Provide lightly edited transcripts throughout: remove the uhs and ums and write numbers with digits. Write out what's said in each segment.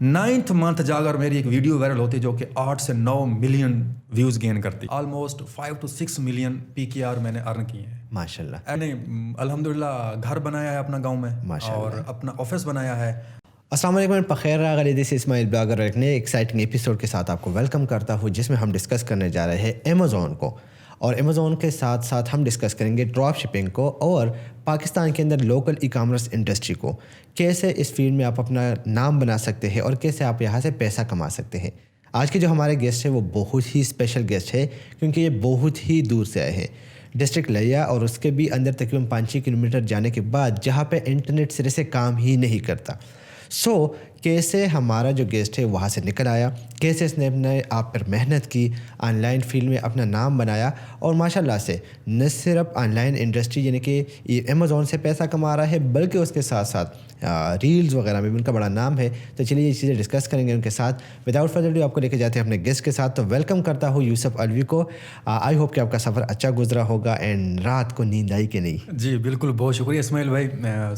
9th month جا کر میری ایک ویڈیو وائرل ہوتی جو کہ 8 سے 9 ملین ویوز گین کرتی. آلموسٹ 5 to 6 ملین PKR میں نے ارن کیے ہیں ماشاء اللہ. میں نے الحمدللہ گھر بنایا ہے اپنا گاؤں میں اور اپنا آفس بنایا ہے. السلام علیکم بخیر راغلی دس اسماعیل بلاگر ایک نئے ایکسائٹنگ ایپیسوڈ کے ساتھ آپ کو ویلکم کرتا ہوں جس میں ہم ڈسکس کرنے جا رہے ہیں امیزون کو, اور امیزون کے ساتھ ساتھ ہم ڈسکس کریں گے ڈراپ شپنگ کو اور پاکستان کے اندر لوکل ای کامرس انڈسٹری کو, کیسے اس فیلڈ میں آپ اپنا نام بنا سکتے ہیں اور کیسے آپ یہاں سے پیسہ کما سکتے ہیں. آج کے جو ہمارے گیسٹ ہے وہ بہت ہی اسپیشل گیسٹ ہے کیونکہ یہ بہت ہی دور سے آئے ہیں, ڈسٹرکٹ لیا اور اس کے بھی اندر تقریباً 5-6 کلومیٹر جانے کے بعد جہاں پہ انٹرنیٹ سرے سے کام ہی نہیں کرتا. کیسے ہمارا جو گیسٹ ہے وہاں سے نکل آیا, کیسے اس نے اپنے آپ پر محنت کی, آن لائن فیلڈ میں اپنا نام بنایا اور ماشاءاللہ سے نہ صرف آن لائن انڈسٹری یعنی کہ امیزون سے پیسہ کما رہا ہے بلکہ اس کے ساتھ ساتھ ریلز وغیرہ میں بھی ان کا بڑا نام ہے. تو چلیے یہ چیزیں ڈسکس کریں گے ان کے ساتھ. وداؤٹ فردر ڈو آپ کو لے کے جاتے ہیں اپنے گیسٹ کے ساتھ. تو ویلکم کرتا ہوں یوسف علوی کو. آئی ہوپ کہ آپ کا سفر اچھا گزرا ہوگا اینڈ رات کو نیند آئی کہ نہیں. جی بالکل, بہت شکریہ اسماعیل بھائی.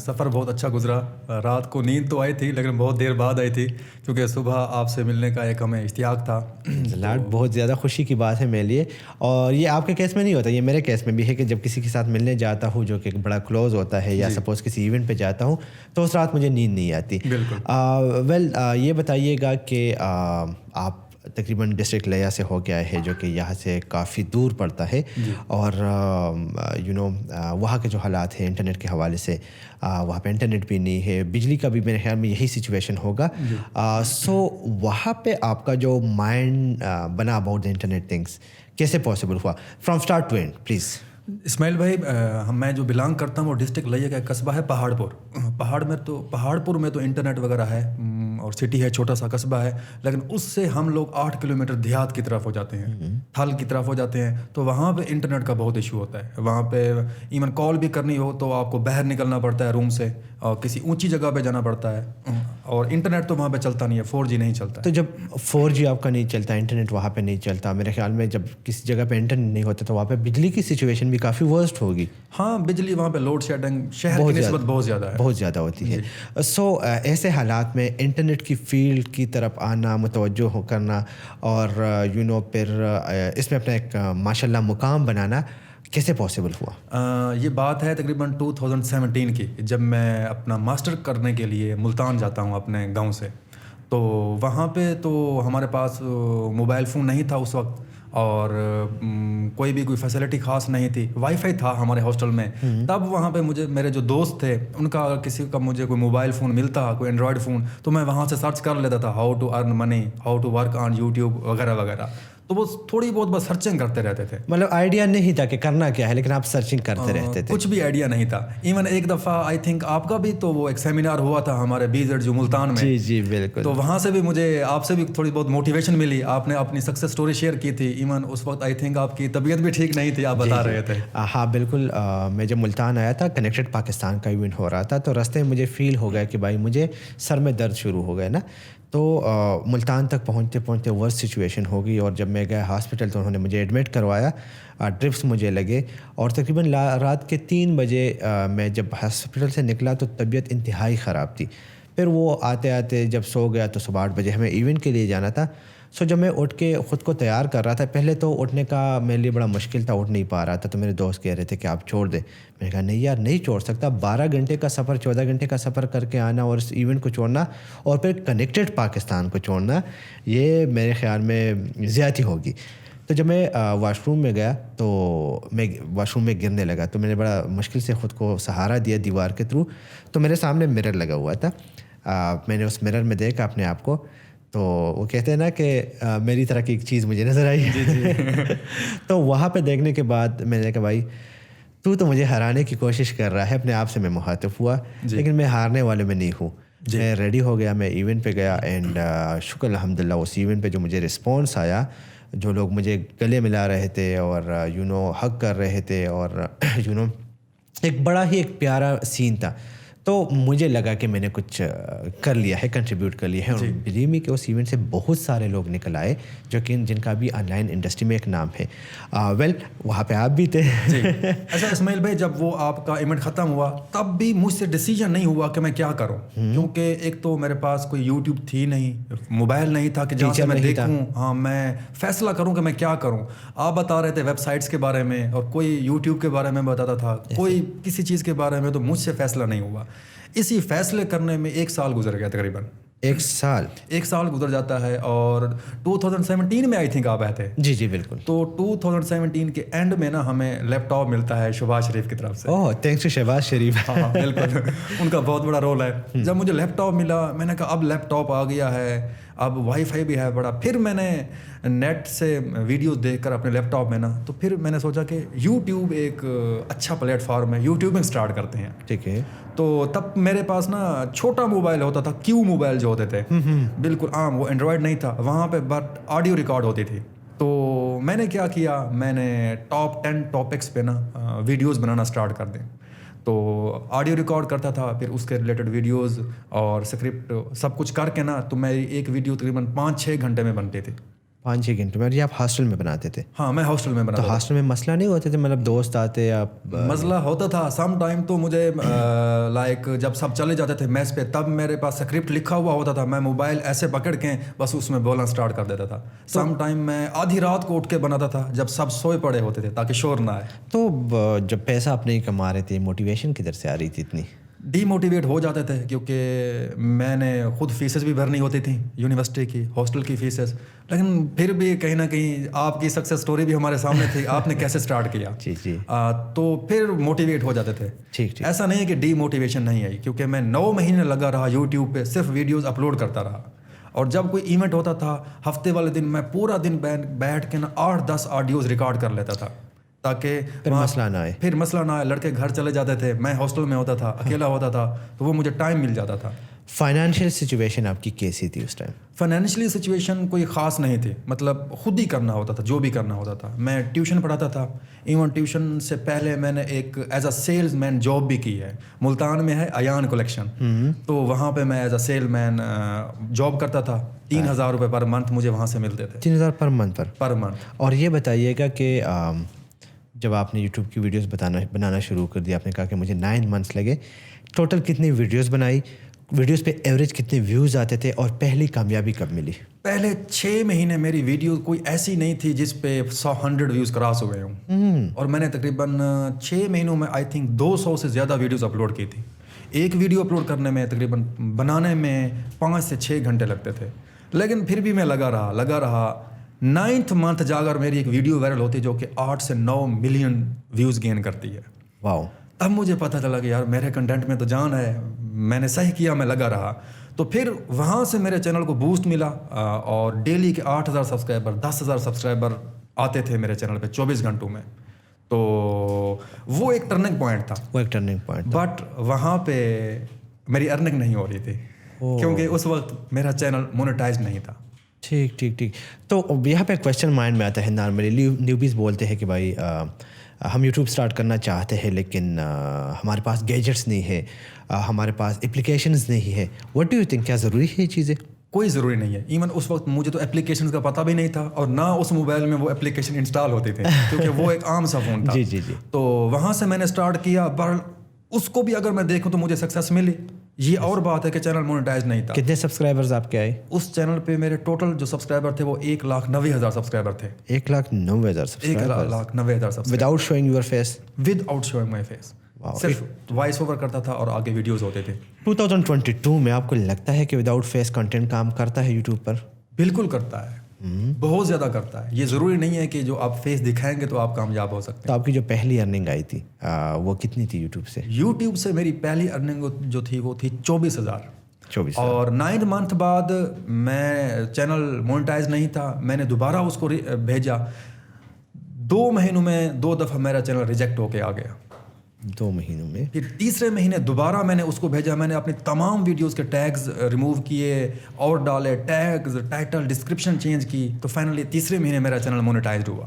سفر بہت اچھا گزرا. رات کو نیند تو آئی تھی لیکن بہت دیر بعد آئی تھی کیونکہ صبح آپ سے ملنے کا ایک ہمیں اشتیاق تھا. بہت زیادہ خوشی کی بات ہے میرے لیے, اور یہ آپ کے کیس میں نہیں ہوتا, یہ میرے کیس میں بھی ہے کہ جب کسی کے ساتھ ملنے جاتا ہوں جو کہ بڑا کلوز ہوتا ہے یا سپوز کسی ایونٹ پہ جاتا ہوں تو اس رات مجھے نیند نہیں آتی. بالکل. یہ بتائیے گا کہ آپ تقریباً ڈسٹرکٹ لیا سے ہو گیا ہے جو کہ یہاں سے کافی دور پڑتا ہے, اور وہاں کے جو حالات ہیں انٹرنیٹ کے حوالے سے, وہاں پہ انٹرنیٹ بھی نہیں ہے, بجلی کا بھی میرے خیال میں یہی سچویشن ہوگا. سو وہاں پہ آپ کا جو مائنڈ بنا اباؤٹ دا انٹرنیٹ تھنگس کیسے پاسبل ہوا from start to end please. Ismail بھائی, میں جو بلانگ کرتا ہوں وہ ڈسٹرکٹ لیا کا ایک قصبہ ہے پہاڑ پور میں تو انٹرنیٹ وغیرہ ہے اور سٹی ہے, چھوٹا سا قصبہ ہے, لیکن اس سے ہم لوگ 8 کلومیٹر دیہات کی طرف ہو جاتے ہیں, تھل کی طرف ہو جاتے ہیں. تو وہاں پہ انٹرنیٹ کا بہت ایشو ہوتا ہے. وہاں پہ ایون کال بھی کرنی ہو تو آپ کو باہر نکلنا پڑتا ہے روم سے اور کسی اونچی جگہ پہ جانا پڑتا ہے, اور انٹرنیٹ تو وہاں پہ چلتا نہیں ہے, 4G نہیں چلتا. تو جب 4G آپ کا نہیں چلتا, انٹرنیٹ وہاں پہ نہیں چلتا, میرے خیال میں جب کسی جگہ پہ انٹرنیٹ نہیں ہوتا تو وہاں پہ بجلی کی سچویشن بھی کافی ورسٹ ہوگی. ہاں, بجلی وہاں پہ لوڈ شیڈنگ شہر کی نسبت بہت زیادہ ہوتی ہے. سو ایسے حالات میں انٹرنیٹ کی فیلڈ کی طرف آنا, متوجہ کرنا اور پھر اس میں اپنا ایک ماشاء اللہ مقام بنانا کیسے پاسبل ہوا؟ یہ بات ہے تقریباً 2017 کی, جب میں اپنا ماسٹر کرنے کے لیے ملتان جاتا ہوں اپنے گاؤں سے. تو وہاں پہ تو ہمارے پاس موبائل فون نہیں تھا اس وقت, اور کوئی فیسلٹی خاص نہیں تھی. وائی فائی تھا ہمارے ہاسٹل میں. تب وہاں پہ میرے جو دوست تھے ان کا کسی کا مجھے کوئی موبائل فون ملتا, کوئی اینڈرائڈ فون, تو میں وہاں سے سرچ کر لیتا تھا how to earn money, how to work on YouTube وغیرہ وغیرہ. تو وہ تھوڑی بہت بس سرچنگ کرتے رہتے تھے. مطلب آئیڈیا نہیں تھا کہ کرنا کیا ہے لیکن آپ سرچنگ کرتے رہتے تھے. کچھ بھی آئیڈیا نہیں تھا. ایون ایک دفعہ آئی تھنک آپ کا بھی تو وہ ایک سیمینار ہوا تھا ہمارے BZ جو ملتان میں. جی بالکل. تو وہاں سے بھی مجھے آپ سے بھی تھوڑی بہت موٹیویشن ملی. آپ نے اپنی سکسیس سٹوری شیئر کی تھی. ایون اس وقت آئی تھنک آپ کی طبیعت بھی ٹھیک نہیں تھی, آپ بتا رہے تھے. ہاں بالکل. میں جب ملتان آیا تھا کنیکٹڈ پاکستان کا ایونٹ ہو رہا تھا, تو راستے میں مجھے فیل ہو گیا کہ بھائی مجھے سر میں درد شروع ہو گیا نا. تو ملتان تک پہنچتے ورسٹ سچویشن ہو گئی, اور جب میں گیا ہاسپٹل تو انہوں نے مجھے ایڈمٹ کروایا, ڈرپس مجھے لگے, اور تقریباً رات کے 3 بجے میں جب ہاسپٹل سے نکلا تو طبیعت انتہائی خراب تھی. پھر وہ آتے جب سو گیا تو صبح 8 بجے ہمیں ایونٹ کے لیے جانا تھا. سو جب میں اٹھ کے خود کو تیار کر رہا تھا, پہلے تو اٹھنے کا میرے لیے بڑا مشکل تھا, اٹھ نہیں پا رہا تھا. تو میرے دوست کہہ رہے تھے کہ آپ چھوڑ دیں. میں نے کہا نہیں یار نہیں چھوڑ سکتا. 12 گھنٹے کا سفر 14 گھنٹے کا سفر کر کے آنا اور اس ایونٹ کو چھوڑنا اور پھر کنیکٹڈ پاکستان کو چھوڑنا, یہ میرے خیال میں زیادتی ہوگی. تو جب میں واش روم میں گیا تو میں واش روم میں گرنے لگا, تو میں نے بڑا مشکل سے خود کو سہارا دیا دیوار کے تھرو. تو میرے سامنے مرر لگا ہوا تھا. میں نے اس مرر میں دیکھا اپنے آپ کو, تو وہ کہتے ہیں نا کہ میری طرح کی ایک چیز مجھے نظر آئی. تو وہاں پہ دیکھنے کے بعد میں نے کہا بھائی تو مجھے ہرانے کی کوشش کر رہا ہے. اپنے آپ سے میں مخاطب ہوا, لیکن میں ہارنے والے میں نہیں ہوں. میں ریڈی ہو گیا, میں ایونٹ پہ گیا, اینڈ شکر الحمدللہ اس ایونٹ پہ جو مجھے رسپانس آیا, جو لوگ مجھے گلے ملا رہے تھے اور حق کر رہے تھے, اور ایک بڑا ہی ایک پیارا سین تھا. تو مجھے لگا کہ میں نے کچھ کر لیا ہے, کنٹریبیوٹ کر لیا ہے. اور بلیو می کہ اس ایونٹ سے بہت سارے لوگ نکل آئے جو کہ جن کا بھی آن لائن انڈسٹری میں ایک نام ہے. ویل وہاں پہ آپ بھی تھے. جی اچھا اسماعیل بھائی, جب وہ آپ کا ایونٹ ختم ہوا تب بھی مجھ سے ڈیسیجن نہیں ہوا کہ میں کیا کروں, کیونکہ ایک تو میرے پاس کوئی یوٹیوب تھی نہیں, موبائل نہیں تھا کہ جہاں سے میں دیکھوں, ہاں میں فیصلہ کروں کہ میں کیا کروں. آپ بتا رہے تھے ویب سائٹس کے بارے میں اور کوئی یوٹیوب کے بارے میں بتاتا تھا, کوئی کسی چیز کے بارے میں, تو مجھ سے فیصلہ نہیں ہوا. اسی فیصلے کرنے میں 1 سال گزر گیا تقریباً. 1 سال گزر جاتا ہے. اور 2017 میں آئی تھنک آپ آئے تھے. جی جی بالکل. تو 2017 کے اینڈ میں نا ہمیں لیپ ٹاپ ملتا ہے شہباز شریف کی طرف سے. اوہ تھینکس ٹو شہباز شریف. ہاں بالکل, ان کا بہت بڑا رول ہے. جب مجھے لیپ ٹاپ ملا میں نے کہا اب لیپ ٹاپ آ گیا ہے, اب وائی فائی بھی ہے بڑا. پھر میں نے نیٹ سے ویڈیوز دیکھ کر اپنے لیپ ٹاپ میں نا, تو پھر میں نے سوچا کہ یوٹیوب ایک اچھا پلیٹ فارم ہے, یوٹیوبنگ اسٹارٹ کرتے ہیں. ٹھیک ہے. تو تب میرے پاس نا چھوٹا موبائل ہوتا تھا, کیو موبائل جو ہوتے تھے, بالکل عام, وہ اینڈرائڈ نہیں تھا وہاں پہ, بٹ آڈیو ریکارڈ ہوتی تھی. تو میں نے کیا کیا, میں نے ٹاپ 10 ٹاپکس پہ نا ویڈیوز بنانا اسٹارٹ کر دیں. تو آڈیو ریکارڈ کرتا تھا, پھر اس کے ریلیٹڈ ویڈیوز اور اسکرپٹ سب کچھ کر کے نا, تو میری ایک ویڈیو تقریباً 5-6 گھنٹے میں بنتی تھی. 5-6 گھنٹے میں. یہ آپ ہاسٹل میں بناتے تھے؟ ہاں میں ہاسٹل میں بناتا. تو ہاسٹل میں مسئلہ نہیں ہوتے تھے, مطلب دوست آتے آپ؟ مسئلہ ہوتا تھا سم ٹائم. تو مجھے لائک جب سب چلے جاتے تھے میس پہ, تب میرے پاس اسکرپٹ لکھا ہوا ہوتا تھا, میں موبائل ایسے پکڑ کے بس اس میں بولنا اسٹارٹ کر دیتا تھا. سم ٹائم میں آدھی رات کو اٹھ کے بناتا تھا جب سب سوئے پڑے ہوتے تھے تاکہ شور نہ آئے. تو جب پیسہ آپ نہیں کما رہے تھے, موٹیویشن کدھر سے آ رہی تھی اتنی؟ ڈی موٹیویٹ ہو جاتے تھے, کیونکہ میں نے خود فیسز بھی بھرنی ہوتی تھیں, یونیورسٹی کی, ہاسٹل کی فیسز. لیکن پھر بھی کہیں نہ کہیں آپ کی سکسیس سٹوری بھی ہمارے سامنے تھی, آپ نے کیسے اسٹارٹ کیا. جی جی. تو پھر موٹیویٹ ہو جاتے تھے. ٹھیک. ایسا نہیں ہے کہ ڈی موٹیویشن نہیں آئی, کیونکہ میں 9 مہینے لگا رہا یوٹیوب پہ, صرف ویڈیوز اپلوڈ کرتا رہا. اور جب کوئی ایونٹ ہوتا تھا ہفتے والے دن, میں پورا دن بیٹھ کے نا 8-10 آڈیوز ریکارڈ کر لیتا تھا, تاکہ مسئلہ نہ آئے. پھر مسئلہ نہ آئے. لڑکے گھر چلے جاتے تھے, میں ہاسٹل میں ہوتا تھا, اکیلا ہوتا تھا, تو وہ مجھے ٹائم مل جاتا تھا. فائنینشیل سچویشن آپ کی کیسی تھی اس ٹائم؟ فائنینشلی سچویشن کوئی خاص نہیں تھی, مطلب خود ہی کرنا ہوتا تھا جو بھی کرنا ہوتا تھا. میں ٹیوشن پڑھاتا تھا, ایون ٹیوشن سے پہلے میں نے ایک as a salesman job بھی کی ہے. ملتان میں ہے ایان کلیکشن, تو وہاں پہ میں as a salesman job کرتا تھا. 3,000 روپے پر منتھ مجھے وہاں سے ملتے تھے. 3,000 پر منتھ پر منتھ. اور یہ بتائیے گا کہ جب آپ نے یوٹیوب کی ویڈیوز بنانا شروع کر دیا, آپ نے کہا کہ مجھے 9 منتھس لگے, ٹوٹل کتنی ویڈیوز بنائی, ویڈیوز پہ ایوریج کتنے ویوز آتے تھے, اور پہلی کامیابی کب ملی؟ پہلے 6 مہینے میری ویڈیو کوئی ایسی نہیں تھی جس پہ 100 ویوز کراس ہو گئے ہوں, اور میں نے تقریباً 6 مہینوں میں آئی تھنک 200 سے زیادہ ویڈیوز اپلوڈ کی تھی. ایک ویڈیو اپلوڈ کرنے میں تقریباً بنانے میں 5 سے 6 گھنٹے لگتے تھے. لیکن پھر بھی میں لگا رہا. 9th منتھ جا کر میری ایک ویڈیو وائرل ہوتی جو کہ 8 سے 9 ملین ویوز گین کرتی ہے. واو. تب مجھے پتہ چلا کہ یار میرے کنٹینٹ میں تو جان ہے, میں نے صحیح کیا, میں لگا رہا. تو پھر وہاں سے میرے چینل کو بوسٹ ملا, اور ڈیلی کے 8,000 سبسکرائبر 10,000 سبسکرائبر آتے تھے میرے چینل پہ 24 گھنٹوں میں. تو وہ ایک ٹرننگ پوائنٹ تھا. بٹ وہاں پہ میری ارننگ نہیں ہو رہی تھی, کیونکہ اس وقت میرا چینل مونیٹائز نہیں تھا. ٹھیک. تو یہاں پہ کویشچن مائنڈ میں آتا ہے, نارملی نیوبیز بولتے ہیں کہ بھائی ہم یوٹیوب اسٹارٹ کرنا چاہتے ہیں لیکن ہمارے پاس گیجٹس نہیں ہے, ہمارے پاس اپلیکیشنز نہیں ہے. واٹ ڈو یو تھنک, کیا ضروری ہے یہ چیزیں؟ کوئی ضروری نہیں ہے. ایون اس وقت مجھے تو اپلیکیشنز کا پتہ بھی نہیں تھا, اور نہ اس موبائل میں وہ اپلیکیشن انسٹال ہوتے تھے, کیونکہ وہ ایک عام سا فون تھا. جی. تو وہاں سے میں نے اسٹارٹ کیا, پر اس کو بھی اگر میں دیکھوں تو مجھے سکسیس ملی. یہ اور بات ہے کہ چینل مونیٹائز نہیں تھا. کتنے سبسکرائبرز آپ کے آئے اس چینل پہ؟ میرے ٹوٹل جو سبسکرائبر تھے وہ 1,90,000 سبسکرائبر تھے. 1,90,000 subscriber 1,90,000 subscriber without showing your face. Without showing my face. صرف وائس اوور کرتا تھا اور آگے ویڈیوز ہوتے تھے. 2022 میں آپ کو لگتا ہے کہ وداؤٹ فیس کنٹینٹ کام کرتا ہے یوٹیوب پر؟ بالکل کرتا ہے, بہت زیادہ کرتا ہے. یہ ضروری نہیں ہے کہ جو آپ فیس دکھائیں گے تو آپ کامیاب ہو سکتے ہیں. تو آپ کی جو پہلی ارننگ آئی تھی وہ کتنی تھی یوٹیوب سے؟ یوٹیوب سے میری پہلی ارننگ جو تھی وہ تھی 24,000. اور 9 منتھ بعد میں چینل مونیٹائز نہیں تھا, میں نے دوبارہ اس کو بھیجا. 2 مہینوں میں 2 دفعہ میرا چینل ریجیکٹ ہو کے آ گیا. 2 مہینوں میں. پھر تیسرے مہینے دوبارہ میں نے اس کو بھیجا. میں نے اپنی تمام ویڈیوز کے ٹیگز ریموو کیے اور ڈالے, ٹیگز, ٹائٹل, ڈسکرپشن چینج کی. تو فائنلی تیسرے مہینے میرا چینل مونیٹائزڈ ہوا.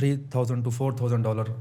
$3,000 to $4,000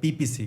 PPC,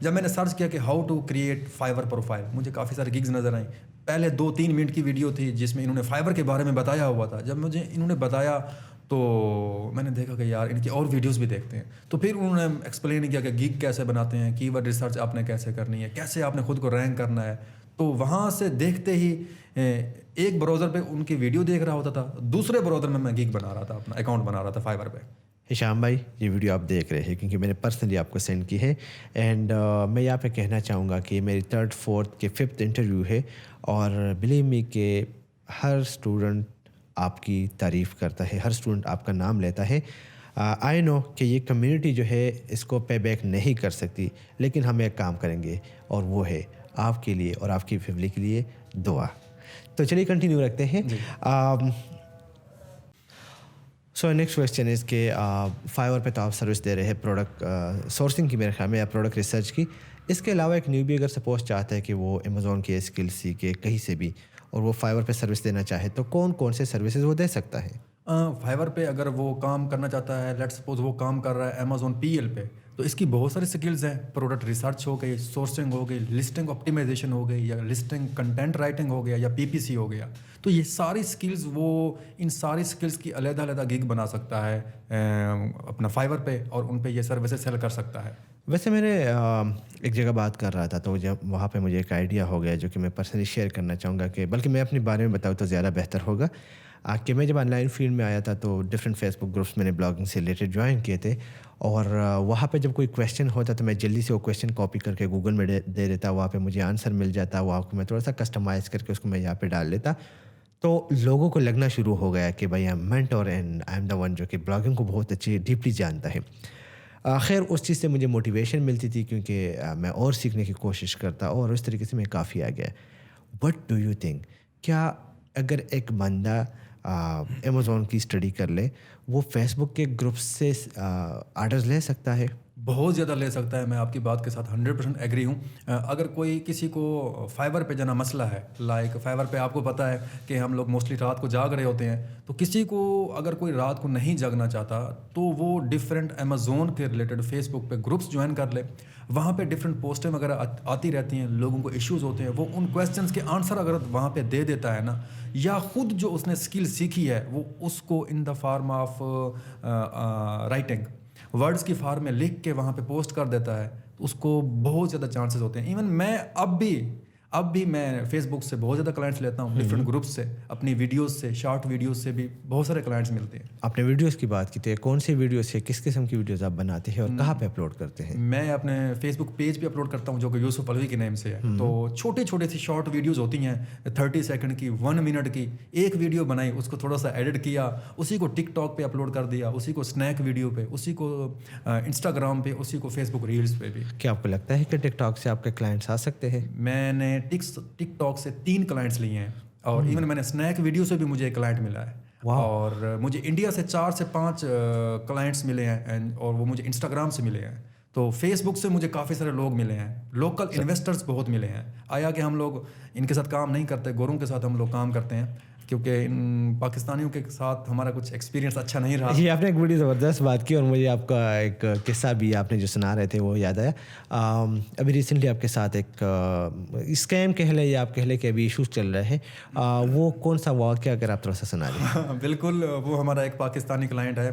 جب میں نے سرچ کیا کہ ہاؤ ٹو کریٹ فائور پروفائل، مجھے کافی سارے گگز نظر آئیں. پہلے 2-3 منٹ کی ویڈیو تھی جس میں انہوں نے فائور کے بارے میں بتایا ہوا تھا. جب مجھے انہوں نے بتایا تو میں نے دیکھا کہ یار ان کی اور ویڈیوز بھی دیکھتے ہیں. تو پھر انہوں نے ایکسپلین کیا کہ گگ کیسے بناتے ہیں، کی ورڈ ریسرچ آپ نے کیسے کرنی ہے، کیسے آپ نے خود کو رینک کرنا ہے. تو وہاں سے دیکھتے ہی ایک براؤزر پہ ان کی ویڈیو دیکھ رہا ہوتا تھا، دوسرے براؤزر میں گگ بنا رہا تھا، اپنا اکاؤنٹ بنا رہا تھا فائور پہ. ہشام بھائی یہ ویڈیو آپ دیکھ رہے ہیں کیونکہ میں نے پرسنلی آپ کو سینڈ کی ہے، اینڈ میں یہاں پہ کہنا چاہوں گا کہ میری 3rd 4th کے 5th انٹرویو ہے، اور بلیو می کہ ہر اسٹوڈنٹ آپ کی تعریف کرتا ہے، ہر اسٹوڈنٹ آپ کا نام لیتا ہے. آئی نو کہ یہ کمیونٹی جو ہے اس کو پے بیک نہیں کر سکتی، لیکن ہم ایک کام کریں گے اور وہ ہے آپ کے لیے اور آپ کی فیملی کے لیے دعا. تو چلیے کنٹینیو رکھتے ہیں. سو نیکسٹ کویشچن از کہ فائور پہ تو آپ سروس دے رہے ہیں پروڈکٹ سورسنگ کی میرے خیال میں، یا پروڈکٹ ریسرچ کی. اس کے علاوہ ایک نیو بھی اگر سپوز چاہتا ہے کہ وہ امیزون کی اسکل سیکھے کہیں سے بھی اور وہ فائور پہ سروس دینا چاہے، تو کون کون سے سروسز وہ دے سکتا ہے؟ فائور پہ اگر وہ کام کرنا چاہتا ہے، لیٹ سپوز وہ کام کر رہا ہے امیزون PL پہ، تو اس کی بہت ساری سکلز ہیں. پروڈکٹ ریسرچ ہو گئی، سورسنگ ہو گئی، لسٹنگ آپٹیمائزیشن ہو گئی، یا لسٹنگ کنٹینٹ رائٹنگ ہو گیا، یا PPC ہو گیا. تو یہ ساری سکلز وہ ان ساری سکلز کی علیحدہ علیحدہ گگ بنا سکتا ہے اپنا فائور پہ، اور ان پہ یہ سروسز سیل کر سکتا ہے. ویسے میں نے ایک جگہ بات کر رہا تھا تو جب وہاں پہ مجھے ایک آئیڈیا ہو گیا جو کہ میں پرسنلی شیئر کرنا چاہوں گا، کہ بلکہ میں اپنے بارے میں بتاؤں تو زیادہ بہتر ہوگا. کہ میں جب آن لائن فیلڈ میں آیا تھا تو ڈفرینٹ فیس بک گروپس میں نے بلاگنگ سے ریلیٹڈ جوائن کیے تھے، اور وہاں پہ جب کوئی کویشچن ہوتا تو میں جلدی سے وہ کویشچن کاپی کر کے گوگل میں دے دیتا، وہاں پہ مجھے آنسر مل جاتا، وہاں کو میں تھوڑا سا کسٹمائز کر کے اس کو میں یہاں پہ ڈال لیتا. تو لوگوں کو لگنا شروع ہو گیا کہ بھائی I am mentor and I am the one جو کہ بلاگنگ کو بہت اچھی ڈیپلی جانتا ہے. خیر اس چیز سے مجھے موٹیویشن ملتی تھی کیونکہ میں اور سیکھنے کی کوشش کرتا، اور اس طریقے سے میں کافی آ گیا. وٹ ڈو یو تھنک، کیا اگر ایک بندہ امیزون کی اسٹڈی کر لے وہ فیس بک کے گروپ سے آرڈرز لے سکتا ہے؟ بہت زیادہ لے سکتا ہے. میں آپ کی بات کے ساتھ 100% ایگری ہوں. اگر کوئی کسی کو فائور پہ جانا مسئلہ ہے، لائک فائور پہ آپ کو پتہ ہے کہ ہم لوگ موسٹلی رات کو جاگ رہے ہوتے ہیں، تو کسی کو اگر کوئی رات کو نہیں جاگنا چاہتا تو وہ ڈفرینٹ امیزون کے ریلیٹڈ فیس بک پہ گروپس جوائن کر لے. وہاں پہ ڈفرینٹ پوسٹیں وغیرہ آتی رہتی ہیں، لوگوں کو ایشوز ہوتے ہیں، وہ ان کویسچنس کے آنسر اگر وہاں پہ دے دیتا ہے نا، یا خود جو اس نے اسکل سیکھی ہے وہ اس کو in the form of writing words کی فارم میں لکھ کے وہاں پہ پوسٹ کر دیتا ہے، تو اس کو بہت زیادہ چانسز ہوتے ہیں. ایون میں اب بھی میں فیس بک سے بہت زیادہ کلائنٹس لیتا ہوں، ڈفرینٹ گروپس سے، اپنی ویڈیوز سے، شارٹ ویڈیوز سے بھی بہت سارے کلائنٹس ملتے ہیں. آپ نے ویڈیوز کی بات کی تو کون سی ویڈیوز ہے، کس قسم کی ویڈیوز آپ بناتے ہیں اور کہاں پہ اپلوڈ کرتے ہیں؟ میں اپنے فیس بک پیج پہ اپلوڈ کرتا ہوں جو کہ یوسف علوی کے نیم سے ہے. تو چھوٹی سی شارٹ ویڈیوز ہوتی ہیں 30 سیکنڈ کی، 1 منٹ کی. ایک ویڈیو بنائی، اس کو تھوڑا سا ایڈٹ کیا، اسی کو ٹک ٹاک پہ اپلوڈ کر دیا، اسی کو اسنیک ویڈیو پہ، اسی کو انسٹاگرام پہ، اسی کو فیس بک ریلز پہ بھی. کیا آپ کو لگتا ہے کہ ٹک ٹاک سے آپ کے کلائنٹس آ سکتے ہیں؟ میں نے ٹک ٹاک سے 3 کلائنٹس لیے ہیں، اور ایون میں نے اسنیک ویڈیو سے بھی مجھے ایک کلائنٹ ملا ہے. اور مجھے انڈیا سے 4 سے 5 کلائنٹس ملے ہیں، اور وہ مجھے انسٹاگرام سے ملے ہیں. تو فیس بک سے مجھے کافی سارے لوگ ملے ہیں، لوکل انویسٹرز بہت ملے ہیں. آیا کہ ہم لوگ ان کے ساتھ کام نہیں کرتے، گوروں کے ساتھ ہم لوگ کام کرتے ہیں، کیونکہ ان پاکستانیوں کے ساتھ ہمارا کچھ ایکسپیرینس اچھا نہیں رہا. یہ آپ نے ایک بڑی زبردست بات کی، اور مجھے آپ کا ایک قصہ بھی آپ نے جو سنا رہے تھے وہ یاد آیا. ابھی ریسنٹلی آپ کے ساتھ ایک اسکیم کہہ لیں یا آپ کہہ لیں کہ ابھی ایشوز چل رہے ہیں، وہ کون سا واقعہ اگر آپ تھوڑا سا سنا دیں؟ بالکل، وہ ہمارا ایک پاکستانی کلائنٹ ہے،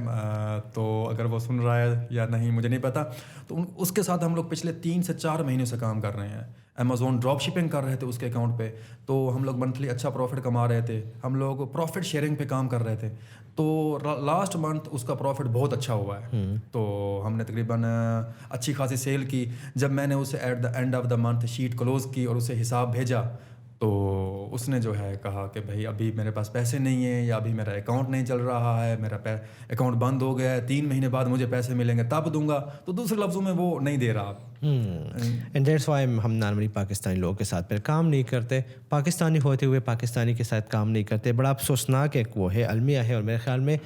تو اگر وہ سن رہا ہے یا نہیں مجھے نہیں پتا. تو اس کے ساتھ ہم لوگ پچھلے 3 سے 4 مہینے سے کام کر رہے ہیں. امیزون ڈراپ شپنگ کر رہے تھے اس کے اکاؤنٹ پہ، تو ہم لوگ منتھلی اچھا پروفٹ کما رہے تھے. ہم لوگ پروفٹ شیئرنگ پہ کام کر رہے تھے. تو لاسٹ منتھ اس کا پروفٹ بہت اچھا ہوا ہے. تو ہم نے تقریباً اچھی خاصی سیل کی. جب میں نے اسے at the end of the month sheet close کی اور اسے حساب بھیجا، تو اس نے جو ہے کہا کہ بھائی ابھی میرے پاس پیسے نہیں ہیں، یا ابھی میرا اکاؤنٹ نہیں چل رہا ہے، میرا اکاؤنٹ بند ہو گیا ہے، 3 مہینے بعد مجھے پیسے ملیں گے تب دوں گا. تو دوسرے لفظوں میں وہ نہیں دے رہا. اینڈ دیٹس وائی ہم نارملی پاکستانی لوگوں کے ساتھ پھر کام نہیں کرتے، پاکستانی ہوتے ہوئے پاکستانی کے ساتھ کام نہیں کرتے. بڑا افسوسناک ایک وہ ہے المیہ ہے، اور میرے خیال میں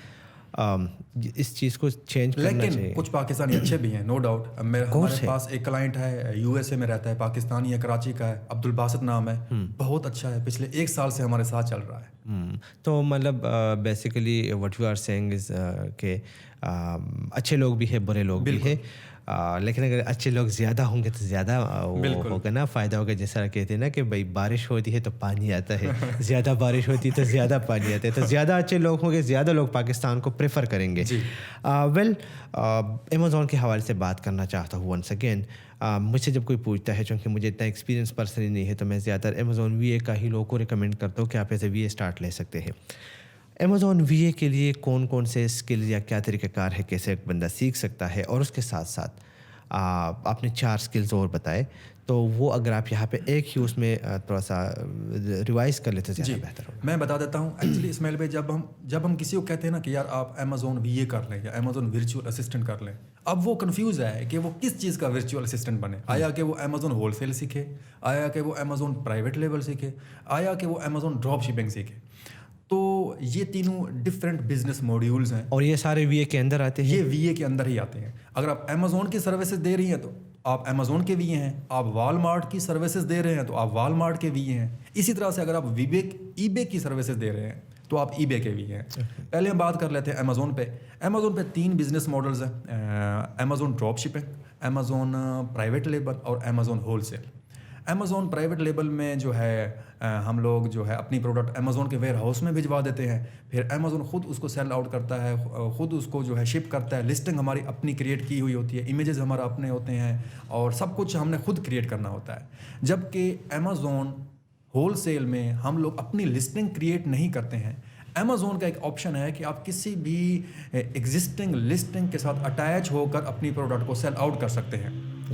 اس چیز کو چینج کرنا چاہیے. لیکن کچھ پاکستانی اچھے بھی ہیں، نو ڈاؤٹ. ہمارے پاس ایک کلائنٹ ہے USA میں رہتا ہے، پاکستانی ہے، کراچی کا ہے، عبدالباسط نام ہے، بہت اچھا ہے، پچھلے 1 سال سے ہمارے ساتھ چل رہا ہے. تو مطلب بیسیکلی وٹ یو آر سینگ از کہ اچھے لوگ بھی ہیں، برے لوگ بھی ہیں. لیکن اگر اچھے لوگ زیادہ ہوں گے تو زیادہ وہ ہوگا نا، فائدہ ہوگا. جس طرح کہتے ہیں نا کہ بھائی بارش ہوتی ہے تو پانی آتا ہے، زیادہ بارش ہوتی ہے تو زیادہ پانی آتا ہے. تو زیادہ اچھے لوگ ہوں گے، زیادہ لوگ پاکستان کو پریفر کریں گے. ویل امیزون کے حوالے سے بات کرنا چاہتا ہوں ونس اگین. مجھ سے جب کوئی پوچھتا ہے، چونکہ مجھے اتنا ایکسپیرینس پرسنلی نہیں ہے، تو میں زیادہ تر امیزون وی اے کا ہی لوگوں کو ریکمینڈ کرتا ہوں کہ آپ ایسے وی اے اسٹارٹ لے سکتے ہیں. امیزون وی اے کے لیے کون کون سے اسکلز یا کیا طریقہ کار ہے، کیسے ایک بندہ سیکھ سکتا ہے، اور اس کے ساتھ ساتھ آپ نے 4 اسکلز اور بتائے، تو وہ اگر آپ یہاں پہ ایک ہی اس میں تھوڑا سا ریوائز کر لیتے تو زیادہ بہتر ہوگا. میں بتا دیتا ہوں. ایکچولی اسماعیل بھائی، جب ہم کسی کو کہتے ہیں نا کہ یار آپ امیزون وی اے کر لیں یا امیزون ورچوئل اسسٹنٹ کر لیں، اب وہ کنفیوز ہے کہ وہ کس چیز کا ورچوئل اسسٹنٹ بنے. آیا کہ وہ امیزون ہول سیل سیکھے، آیا کہ وہ امیزون پرائیویٹ لیبل سیکھے، آیا کہ وہ امیزون ڈراپ شپنگ سیکھے. تو یہ تینوں ڈفرینٹ بزنس ماڈیولز ہیں، اور یہ سارے وی اے کے اندر آتے ہیں. یہ وی اے کے اندر ہی آتے ہیں. اگر آپ امیزون کی سروسز دے رہی ہیں تو آپ امیزون کے وی اے ہیں، آپ وال مارٹ کی سروسز دے رہے ہیں تو آپ وال مارٹ کے وی اے ہیں. اسی طرح سے اگر آپ ای بے کی سروسز دے رہے ہیں تو آپ ای بے کے وی اے ہیں. پہلے ہم بات کر لیتے ہیں امیزون پہ. امیزون پہ 3 بزنس ماڈلز ہیں، Amazon drop shipping, Amazon private label اور Amazon wholesale. Amazon private label میں جو ہے ہم لوگ جو ہے اپنی پروڈکٹ امیزون کے ویئر ہاؤس میں بھجوا دیتے ہیں، پھر امیزون خود اس کو سیل آؤٹ کرتا ہے، خود اس کو جو ہے شپ کرتا ہے. لسٹنگ ہماری اپنی کریٹ کی ہوئی ہوتی ہے، امیجز ہمارا اپنے ہوتے ہیں، اور سب کچھ ہم نے خود کریٹ کرنا ہوتا ہے. جبکہ امیزون ہول سیل میں ہم لوگ اپنی لسٹنگ کریٹ نہیں کرتے ہیں. امیزون کا ایک آپشن ہے کہ آپ کسی بھی ایگزسٹنگ لسٹنگ کے ساتھ اٹیچ ہو کر اپنی پروڈکٹ کو سیل آؤٹ کر سکتے ہیں.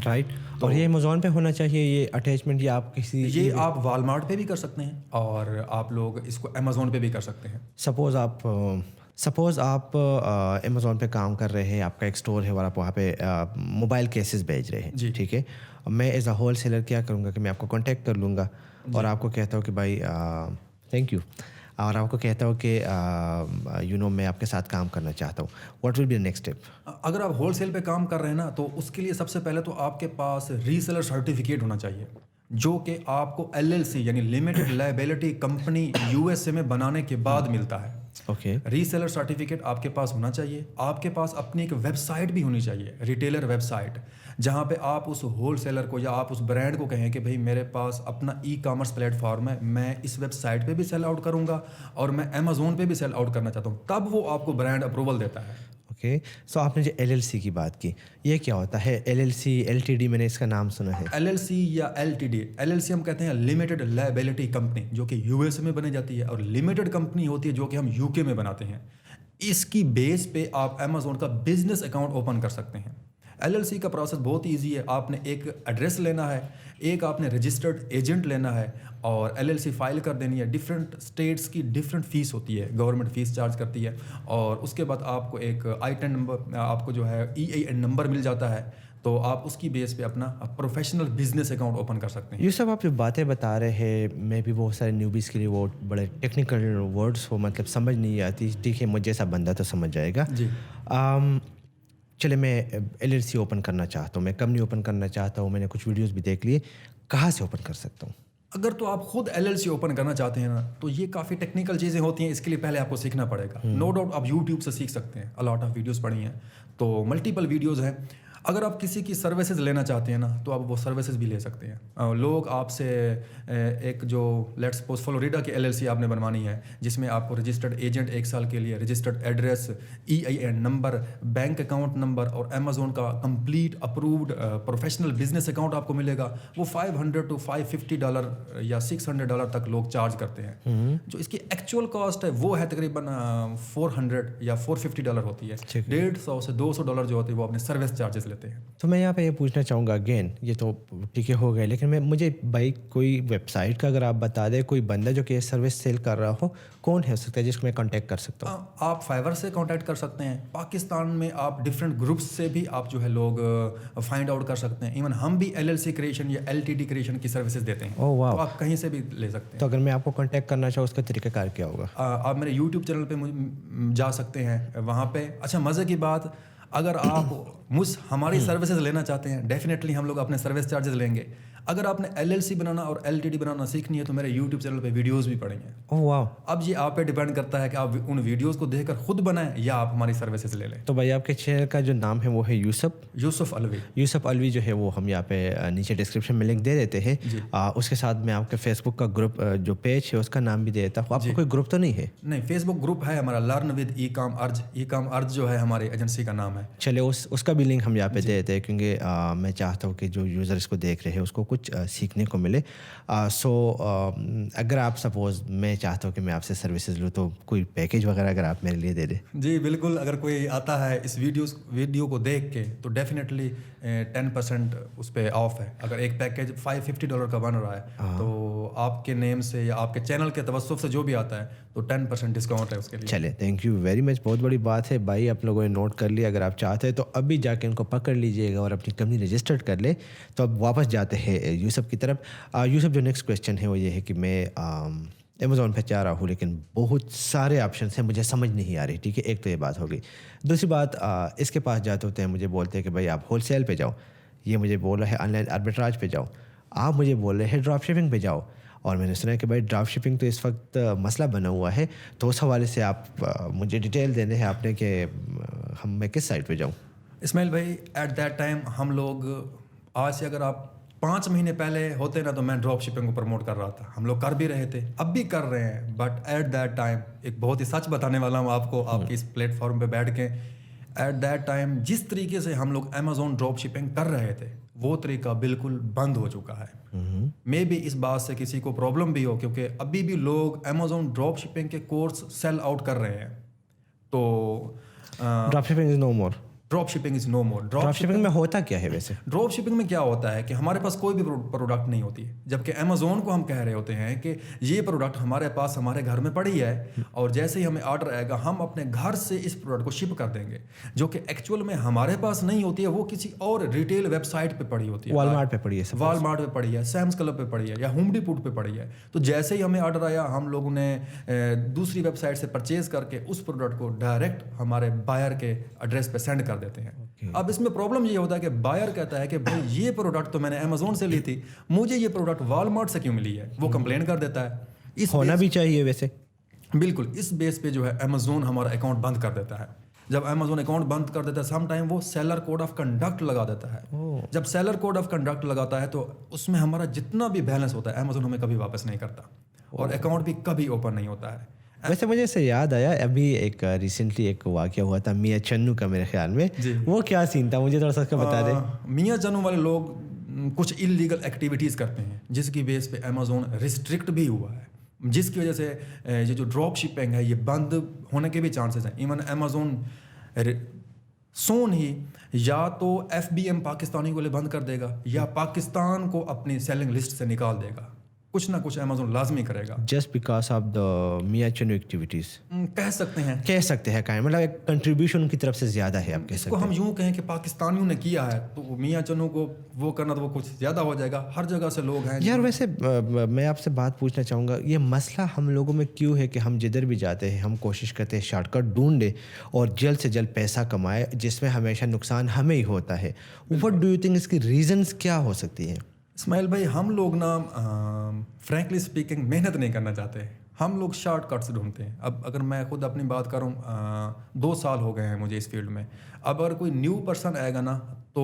رائٹ. اور یہ امیزون پہ ہونا چاہیے یہ اٹیچمنٹ، یا آپ کسی یہ آپ وال مارٹ پہ بھی کر سکتے ہیں اور آپ لوگ اس کو امیزون پہ بھی کر سکتے ہیں. سپوز آپ امیزون پہ کام کر رہے ہیں، آپ کا ایک اسٹور ہے اور آپ وہاں پہ موبائل کیسز بیچ رہے ہیں، ٹھیک ہے. میں ایز اے ہول سیلر کیا کروں گا کہ میں آپ کو کانٹیکٹ کر لوں گا اور آپ کو کہتا ہوں کہ بھائی تھینک یو، اور آپ کو کہتا ہوں کہ میں آپ کے ساتھ کام کرنا چاہتا ہوں. What will be next step? اگر آپ ہول سیل پہ کام کر رہے ہیں نا، تو اس کے لیے سب سے پہلے تو آپ کے پاس ری سیلر سرٹیفکیٹ ہونا چاہیے، جو کہ آپ کو LLC یعنی لمیٹڈ لائبلٹی کمپنی USA میں بنانے کے بعد ملتا ہے. اوکے. ری سیلر سرٹیفکیٹ آپ کے پاس ہونا چاہیے. آپ کے پاس اپنی ایک ویب سائٹ بھی ہونی چاہیے، ریٹیلر ویب سائٹ، جہاں پہ آپ اس ہول سیلر کو یا آپ اس برانڈ کو کہیں کہ بھائی میرے پاس اپنا ای کامرس پلیٹ فارم ہے، میں اس ویب سائٹ پہ بھی سیل آؤٹ کروں گا اور میں امیزون پہ بھی سیل آؤٹ کرنا چاہتا ہوں. تب وہ آپ کو برانڈ اپروول دیتا ہے. اوکے. سو آپ نے جو LLC کی بات کی، یہ کیا ہوتا ہے؟ LLC LTD میں نے اس کا نام سنا ہے. LLC یا LTD. LLC ہم کہتے ہیں لمیٹڈ لائبلٹی کمپنی، جو کہ USA میں بنی جاتی ہے، اور لمیٹڈ کمپنی ہوتی ہے جو کہ ہم UK میں بناتے ہیں. اس کی بیس پہ آپ امیزون کا بزنس اکاؤنٹ اوپن کر سکتے ہیں. LLC کا پروسیس بہت ایزی ہے. آپ نے ایک ایڈریس لینا ہے، ایک آپ نے رجسٹرڈ ایجنٹ لینا ہے، اور LLC فائل کر دینی ہے. ڈفرینٹ اسٹیٹس کی ڈفرینٹ فیس ہوتی ہے، گورنمنٹ فیس چارج کرتی ہے، اور اس کے بعد آپ کو ایک I-10 نمبر، آپ کو جو ہے EIN نمبر مل جاتا ہے. تو آپ اس کی بیس پہ اپنا پروفیشنل بزنس اکاؤنٹ اوپن کر سکتے ہیں. یہ سب آپ جو باتیں بتا رہے ہیں، میں بھی بہت سارے نیوبیز کے لیے وہ بڑے ٹیکنیکل ورڈس ہو، مطلب سمجھ نہیں آتی. ٹھیک ہے، مجھ جیسا بندہ تو سمجھ جائے گا. جی. چلے میں LLC اوپن کرنا چاہتا ہوں، میں کمپنی اوپن کرنا چاہتا ہوں، میں نے کچھ ویڈیوز بھی دیکھ لیے. کہاں سے اوپن کر سکتا ہوں؟ اگر تو آپ خود LLC اوپن کرنا چاہتے ہیں نا، تو یہ کافی ٹیکنیکل چیزیں ہوتی ہیں. اس کے لیے پہلے آپ کو سیکھنا پڑے گا. نو ڈاؤٹ آپ یوٹیوب سے سیکھ سکتے ہیں، الاٹ آف ویڈیوز پڑھی ہیں، تو ملٹیپل ویڈیوز ہیں. اگر آپ کسی کی سروسز لینا چاہتے ہیں نا، تو آپ وہ سروسز بھی لے سکتے ہیں. لوگ آپ سے ایک جو لیٹس سپوز فلوریڈا کی LLC آپ نے بنوانی ہے، جس میں آپ کو رجسٹرڈ ایجنٹ 1 سال کے لیے، registered address, EIN number, bank account number, اور امیزون کا complete approved professional business account آپ کو ملے گا. وہ $500 to $550 یا $600 تک لوگ چارج کرتے ہیں. جو اس کی ایکچوئل کاسٹ ہے وہ ہے تقریباً $400 یا $450 ہوتی ہے. $150 سے $200 جو ہوتے ہیں وہ اپنے سروس چارجز لیتے ہیں. تو میں یہاں پہ یہ پوچھنا چاہوں گا، اگین یہ تو ٹھیک ہے ہو گئے، لیکن مجھے بھائی کوئی ویب سائٹ کا اگر آپ بتا دیں، کوئی بندہ جو کہ سروس سیل کر رہا ہو، کون ہے سکتا ہے جس کو میں کانٹیکٹ کر سکتا ہوں؟ آپ فائور سے کانٹیکٹ کر سکتے ہیں. پاکستان میں آپ ڈفرینٹ گروپس سے بھی آپ جو ہے لوگ فائنڈ آؤٹ کر سکتے ہیں. ایون ہم بھی LLC کریشن یا LTD کریشن کی سروسز دیتے ہیں. تو آپ کہیں سے بھی لے سکتے ہیں. تو اگر میں آپ کو کانٹیکٹ کرنا چاہوں، اس کا طریقہ کار کیا ہوگا؟ آپ میرے یوٹیوب چینل پہ جا سکتے ہیں. وہاں پہ اچھا مزے کی بات، اگر آپ ہماری سروسز لینا چاہتے ہیں، ڈیفینیٹلی ہم لوگ اپنے سروس چارجز لیں گے. اگر آپ نے LLC بنانا اور LTD بنانا سیکھنی ہے تو میرے یوٹیوب چینل پہ ویڈیوز بھی پڑیں گے. اوہ واو. اب یہ آپ پہ ڈیپینڈ کرتا ہے کہ آپ ان ویڈیوز کو دیکھ کر خود بنائیں یا آپ ہماری سروسز لے لیں. تو بھائی آپ کے چینل کا جو نام ہے وہ ہے یوسف الوی. یوسف الوی جو ہے وہ ہم یہاں پہ نیچے ڈسکرپشن میں لنک دے دیتے ہیں. اس کے ساتھ میں آپ کے فیس بک کا گروپ جو پیج ہے اس کا نام بھی دے دیتا ہوں. آپ کا کوئی گروپ تو نہیں ہے؟ نہیں, فیس بک گروپ ہے ہمارا لرن ود ای کام ارج جو ہے ہماری ایجنسی کا نام ہے. چلے اس کا بھی لنک ہم یہاں پہ دے دیتے ہیں کیونکہ میں چاہتا ہوں کہ جو یوزر اس کو دیکھ رہے ہیں اس کو کچھ سیکھنے کو ملے. سو اگر آپ سپوز میں چاہتا ہوں کہ میں آپ سے سروسز لوں تو کوئی پیکیج وغیرہ اگر آپ میرے لیے دے دیں. جی بالکل, اگر کوئی آتا ہے اس ویڈیو کو دیکھ کے تو ڈیفینیٹلی 10% اس پہ آف ہے. اگر ایک پیکیج $550 کا بن رہا ہے تو آپ کے نیم سے یا آپ کے چینل کے توسط سے جو بھی آتا ہے تو 10% ڈسکاؤنٹ ہے اس کے لیے. چلے, تھینک یو ویری مچ, بہت بڑی بات ہے بھائی, آپ لوگوں نے نوٹ کر لیا. اگر آپ چاہتے ہیں تو ابھی جا کے ان کو پکڑ لیجیے گا اور اپنی کمپنی رجسٹرڈ کر لے. تو اب واپس جاتے ہیں یوسف کی طرف. یوسف, جو نیکسٹ کویسچن ہے وہ یہ ہے کہ میں امیزون پہ چاہ رہا ہوں لیکن بہت سارے آپشنس ہیں, مجھے سمجھ نہیں آ رہی. ٹھیک ہے, ایک تو یہ بات ہوگی. دوسری بات, اس کے پاس جاتے ہوتے ہیں مجھے بولتے ہیں کہ بھائی آپ ہول سیل پہ جاؤ, یہ مجھے بول رہا ہے آن لائن آربیٹراج پہ جاؤ, آپ مجھے بول رہے ہیں ڈراپ شپنگ پہ جاؤ. اور میں نے سنا ہے کہ بھائی ڈراپ شپنگ تو اس وقت مسئلہ بنا ہوا ہے, تو اس حوالے سے آپ مجھے ڈیٹیل دینے ہیں آپ نے کہ میں کس سائٹ پہ جاؤں. اسماعیل بھائی, ایٹ دیٹ ٹائم ہم لوگ, آج سے اگر آپ 5 مہینے پہلے ہوتے نا تو میں ڈراپ شپنگ کو پروموٹ کر رہا تھا. ہم لوگ کر بھی رہے تھے, اب بھی کر رہے ہیں. بٹ ایٹ دیٹ ٹائم ایک بہت ہی سچ بتانے والا ہوں آپ کو, آپ کی اس پلیٹ فارم پہ بیٹھ کے, ایٹ دیٹ ٹائم جس طریقے سے ہم لوگ امیزون ڈراپ شپنگ کر رہے تھے وہ طریقہ بالکل بند ہو چکا ہے. مے بی اس بات سے کسی کو پرابلم بھی ہو کیونکہ ابھی بھی لوگ امیزون ڈراپ شپنگ کے کورس سیل آؤٹ کر رہے ہیں. تو ڈراپ شپنگ از نو مور. ڈراپ شپنگ از نو مور. ڈراپ شپنگ میں ہوتا کیا ہے ویسے؟ ڈراپ شپنگ میں کیا ہوتا ہے کہ ہمارے پاس کوئی بھی پروڈکٹ نہیں ہوتی ہے, جبکہ امیزون کو ہم کہہ رہے ہوتے ہیں کہ یہ پروڈکٹ ہمارے پاس ہمارے گھر میں پڑی ہے اور جیسے ہی ہمیں آرڈر آئے گا ہم اپنے گھر سے اس پروڈکٹ کو شپ کر دیں گے, جو کہ ایکچوئل میں ہمارے پاس نہیں ہوتی ہے, وہ کسی اور ریٹیل ویب سائٹ پہ پڑی ہوتی ہے. والمارٹ پہ پڑی ہے, والمارٹ پہ پڑی ہے, سیمس کلب پہ پڑی ہے یا ہوم ڈیپوٹ پہ پڑی ہے. تو جیسے ہی ہمیں آرڈر آیا ہم لوگوں نے دوسری ویب سائٹ سے پرچیز کر کے اس پروڈکٹ کو ڈائریکٹ ہمارے بائر کے ایڈریس پہ سینڈ کر دیتے ہیں. اب اس میں پرابلم یہ ہوتا ہے کہ بائر کہتا ہے کہ بھائی یہ پروڈکٹ تو میں نے امیزون سے لی تھی, مجھے یہ پروڈکٹ والمارٹ سے کیوں ملی ہے, وہ کمپلین کر دیتا ہے. اس ہونا بھی چاہیے ویسے. بالکل, اس بیس پہ جو ہے امیزون ہمارا اکاؤنٹ بند کر دیتا ہے. جب امیزون اکاؤنٹ بند کر دیتا ہے سم ٹائم وہ سیلر کوڈ آف کنڈکٹ لگا دیتا ہے. جب سیلر کوڈ آف کنڈکٹ لگاتا ہے تو اس میں ہمارا جتنا بھی بیلنس ہوتا ہے امیزون ہمیں کبھی واپس نہیں کرتا اور اکاؤنٹ بھی کبھی اوپن نہیں ہوتا ہے. ویسے مجھے اس سے یاد آیا, ابھی ایک ریسنٹلی ایک واقعہ ہوا تھا میاں چنو کا, میرے خیال میں وہ کیا سین تھا, مجھے تھوڑا سا اس کا بتا دیں. میاں چنو والے لوگ کچھ انلیگل ایکٹیویٹیز کرتے ہیں جس کی بیس پہ امیزون ریسٹرکٹ بھی ہوا ہے, جس کی وجہ سے یہ جو ڈراپ شپنگ ہے یہ بند ہونے کے بھی چانسز ہیں. ایون امیزون سون ہی یا تو FBM پاکستانی کو لے بند کر دے گا یا پاکستان کو اپنی سیلنگ لسٹ سے نکال دے گا, کچھ نہ کچھ امیزون لازمی کرے گا. جسٹ بیکاز آف دا میاں چنو ایکٹیویٹیز کہہ سکتے ہیں مطلب ایک کنٹریبیوشن ان کی طرف سے زیادہ ہے. آپ کہہ سکتے ہیں ہم یوں کہیں کہ پاکستانیوں نے کیا ہے تو میاں چنو کو وہ کرنا تو وہ کچھ زیادہ ہو جائے گا. ہر جگہ سے لوگ ہیں یار. ویسے میں آپ سے بات پوچھنا چاہوں گا, یہ مسئلہ ہم لوگوں میں کیوں ہے کہ ہم جدھر بھی جاتے ہیں ہم کوشش کرتے ہیں شارٹ کٹ ڈھونڈے اور جلد سے جلد پیسہ کمائے, جس میں ہمیشہ نقصان ہمیں ہی ہوتا ہے. وٹ ڈو یو تھنک اس کی ریزنس کیا ہو سکتی ہیں؟ اسماعیل بھائی, ہم لوگ نا فرینکلی اسپیکنگ محنت نہیں کرنا چاہتے, ہم لوگ شارٹ کٹس ڈھونڈتے ہیں. اب اگر میں خود اپنی بات کروں, 2 سال ہو گئے ہیں مجھے اس فیلڈ میں. اب اگر کوئی نیو پرسن آئے گا نا تو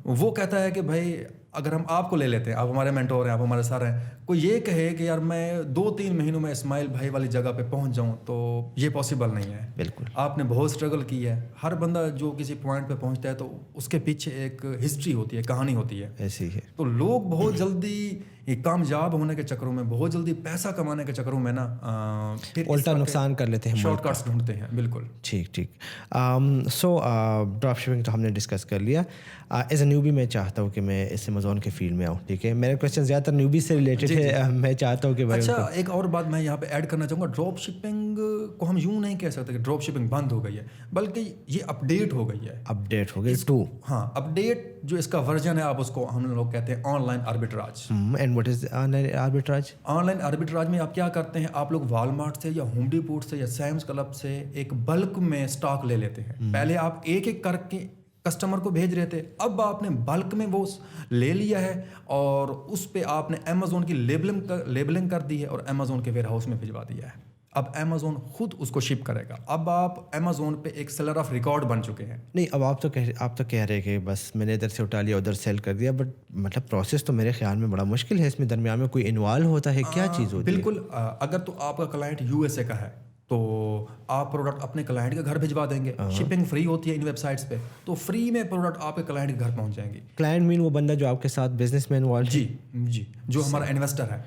وہ کہتا ہے کہ بھائی اگر ہم آپ کو لے لیتے ہیں, آپ ہمارے مینٹور ہیں, آپ ہمارے سر ہیں, کوئی یہ کہے کہ یار میں 2-3 مہینوں میں اسماعیل بھائی والی جگہ پہ پہنچ جاؤں تو یہ پاسبل نہیں ہے. بالکل, آپ نے بہت اسٹرگل کی ہے. ہر بندہ جو کسی پوائنٹ پہ پہنچتا ہے تو اس کے پیچھے ایک ہسٹری ہوتی ہے, کہانی ہوتی ہے. ایسی ہے. تو لوگ بہت جلدی کامیاب ہونے کے چکروں میں, بہت جلدی پیسہ کمانے کے چکروں میں نا الٹا نقصان کر لیتے ہیں, شارٹ کٹس ڈھونڈتے ہیں. بالکل ٹھیک. سو ڈراپ شپنگ تو ہم نے ڈسکس کر لیا. ایز اے نیوبی میں چاہتا ہوں کہ میں اس امیزون کے فیلڈ میں آؤں. ٹھیک ہے, میرے کویشچن زیادہ تر نیوبی سے ریلیٹڈ ہے. میں چاہتا ہوں کہ بھائی اچھا ایک اور بات میں یہاں پہ ایڈ کرنا چاہوں گا. ڈراپ شپنگ کو ہم یوں نہیں کہہ سکتے کہ ڈراپ شپنگ بند ہو گئی ہے, بلکہ یہ اپڈیٹ ہو گئی ہے. اپڈیٹ ہو گئی 2. ہاں, اپڈیٹ جو اس کا ورژن ہے آپ اس کو ہم لوگ کہتے ہیں online arbitrage. And what is online arbitrage? Online arbitrage میں آپ کیا کرتے ہیں, آپ لوگ والمارٹ سے یا ہوم ڈیپوٹ سے یا سیمس کلب سے ایک بلک میں اسٹاک لے لیتے ہیں. پہلے آپ ایک ایک کر کے کسٹمر کو بھیج رہے تھے. اب آپ نے بلک میں وہ لے لیا ہے اور اس پہ آپ نے امیزون کی لیبلنگ کر دی ہے اور امیزون کے ویئر ہاؤس میں بھجوا دیا ہے. اب امیزون خود اس کو شپ کرے گا. اب آپ امیزون پہ ایک سیلر آف ریکارڈ بن چکے ہیں. نہیں اب آپ تو کہہ رہے کہ بس میں نے ادھر سے اٹھا لیا ادھر سیل کر دیا, بٹ مطلب پروسیس تو میرے خیال میں بڑا مشکل ہے. اس میں درمیان میں کوئی انوالو ہوتا ہے, کیا چیز ہوتی ہے؟ بالکل. اگر تو آپ کا کلائنٹ USA کا ہے تو آپ پروڈکٹ اپنے کلائنٹ کے گھر بھجوا دیں گے. شپنگ فری ہوتی ہے ان ویب سائٹس پہ, تو فری میں پروڈکٹ آپ کے کلائنٹ کے گھر پہنچ جائیں گے. کلائنٹ مین وہ بندہ جو آپ کے ساتھ بزنس میں انوالو ہے؟ جی جو ہمارا انویسٹر ہے.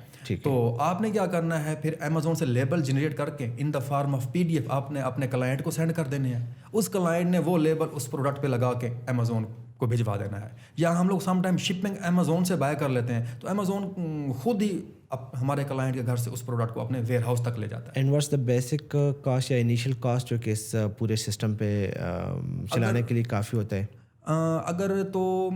تو آپ نے کیا کرنا ہے, پھر امیزون سے لیبل جنریٹ کر کے ان دا فارم آف PDF آپ نے اپنے کلائنٹ کو سینڈ کر دینے ہیں. اس کلائنٹ نے وہ لیبل اس پروڈکٹ پہ لگا کے امیزون کو بھجوا دینا ہے. یا ہم لوگ سم ٹائم شپنگ امیزون سے بائی کر لیتے ہیں, تو امیزون خود ہی ہمارے کلائنٹ کے گھر سے اس پروڈکٹ کو اپنے ویئر ہاؤس تک لے جاتا ہے. And what's the basic cost یا انیشیل کاسٹ جو کہ اس پورے سسٹم پہ چلانے کے لیے کافی ہوتا ہے؟ اگر تو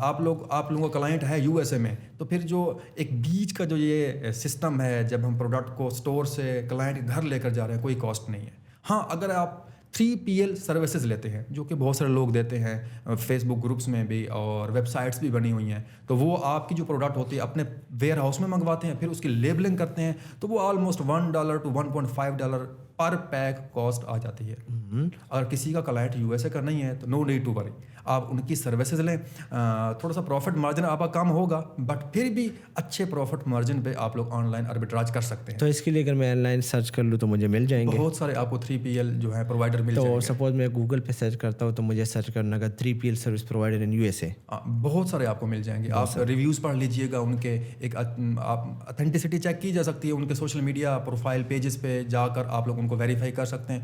آپ لوگوں کا کلائنٹ ہے USA میں, تو پھر جو ایک بیچ کا جو یہ سسٹم ہے, جب ہم پروڈکٹ کو اسٹور سے کلائنٹ کے گھر لے کر جا رہے ہیں, کوئی کاسٹ نہیں ہے. ہاں اگر آپ 3PL سروسز لیتے ہیں, جو کہ بہت سارے لوگ دیتے ہیں فیس بک گروپس میں بھی اور ویب سائٹس بھی بنی ہوئی ہیں, تو وہ آپ کی جو پروڈکٹ ہوتی ہے اپنے ویئر ہاؤس میں منگواتے ہیں, پھر اس کی لیبلنگ کرتے ہیں, تو وہ آلموسٹ $1 to $1.5 پر پیک کاسٹ آ جاتی ہے. اگر کسی کا کلائنٹ USA کا نہیں ہے تو نو نیڈ ٹو وری, آپ ان کی سروسز لیں. تھوڑا سا پروفٹ مارجن آپ کا کم ہوگا, بٹ پھر بھی اچھے پروفٹ مارجن پہ آپ لوگ آن لائن آربیٹراج کر سکتے ہیں. تو اس کے لیے اگر میں آن لائن سرچ کر لوں تو مجھے مل جائیں گے بہت سارے آپ کو 3PL جو ہے پرووائڈر مل جائیں گے. تو سپوز میں گوگل پہ سرچ کرتا ہوں تو مجھے سرچ کرنا کا 3PL سروس پرووائڈر ان USA. بہت سارے آپ کو مل جائیں گے. آپ ریویوز پڑھ لیجئے گا ان کے, ایک آپ اتھینٹسٹی چیک کی جا سکتی ہے ان کے سوشل میڈیا پروفائل پیجز پہ جا کر آپ لوگ ان کو ویریفائی کر سکتے ہیں,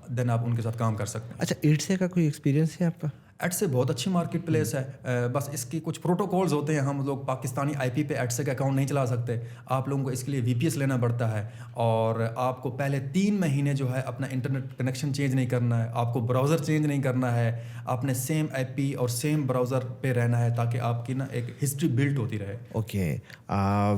دین آپ ان کے ساتھ کام کر سکتے ہیں. اچھا ایٹسے کا کوئی ایکسپیرینس ہے آپ کا؟ ایڈ سے بہت اچھی مارکیٹ پلیس ہے, بس اس کی کچھ پروٹوکولز ہوتے ہیں. ہم لوگ پاکستانی IP پہ ایڈ سے کا اکاؤنٹ نہیں چلا سکتے. آپ لوگوں کو اس کے لیے VPS لینا پڑتا ہے, اور آپ کو پہلے 3 مہینے جو ہے اپنا انٹرنیٹ کنیکشن چینج نہیں کرنا ہے, آپ کو براؤزر چینج نہیں کرنا ہے, آپ نے سیم IP اور سیم براؤزر پہ رہنا ہے, تاکہ آپ کی نا ایک ہسٹری بلڈ ہوتی رہے. اوکے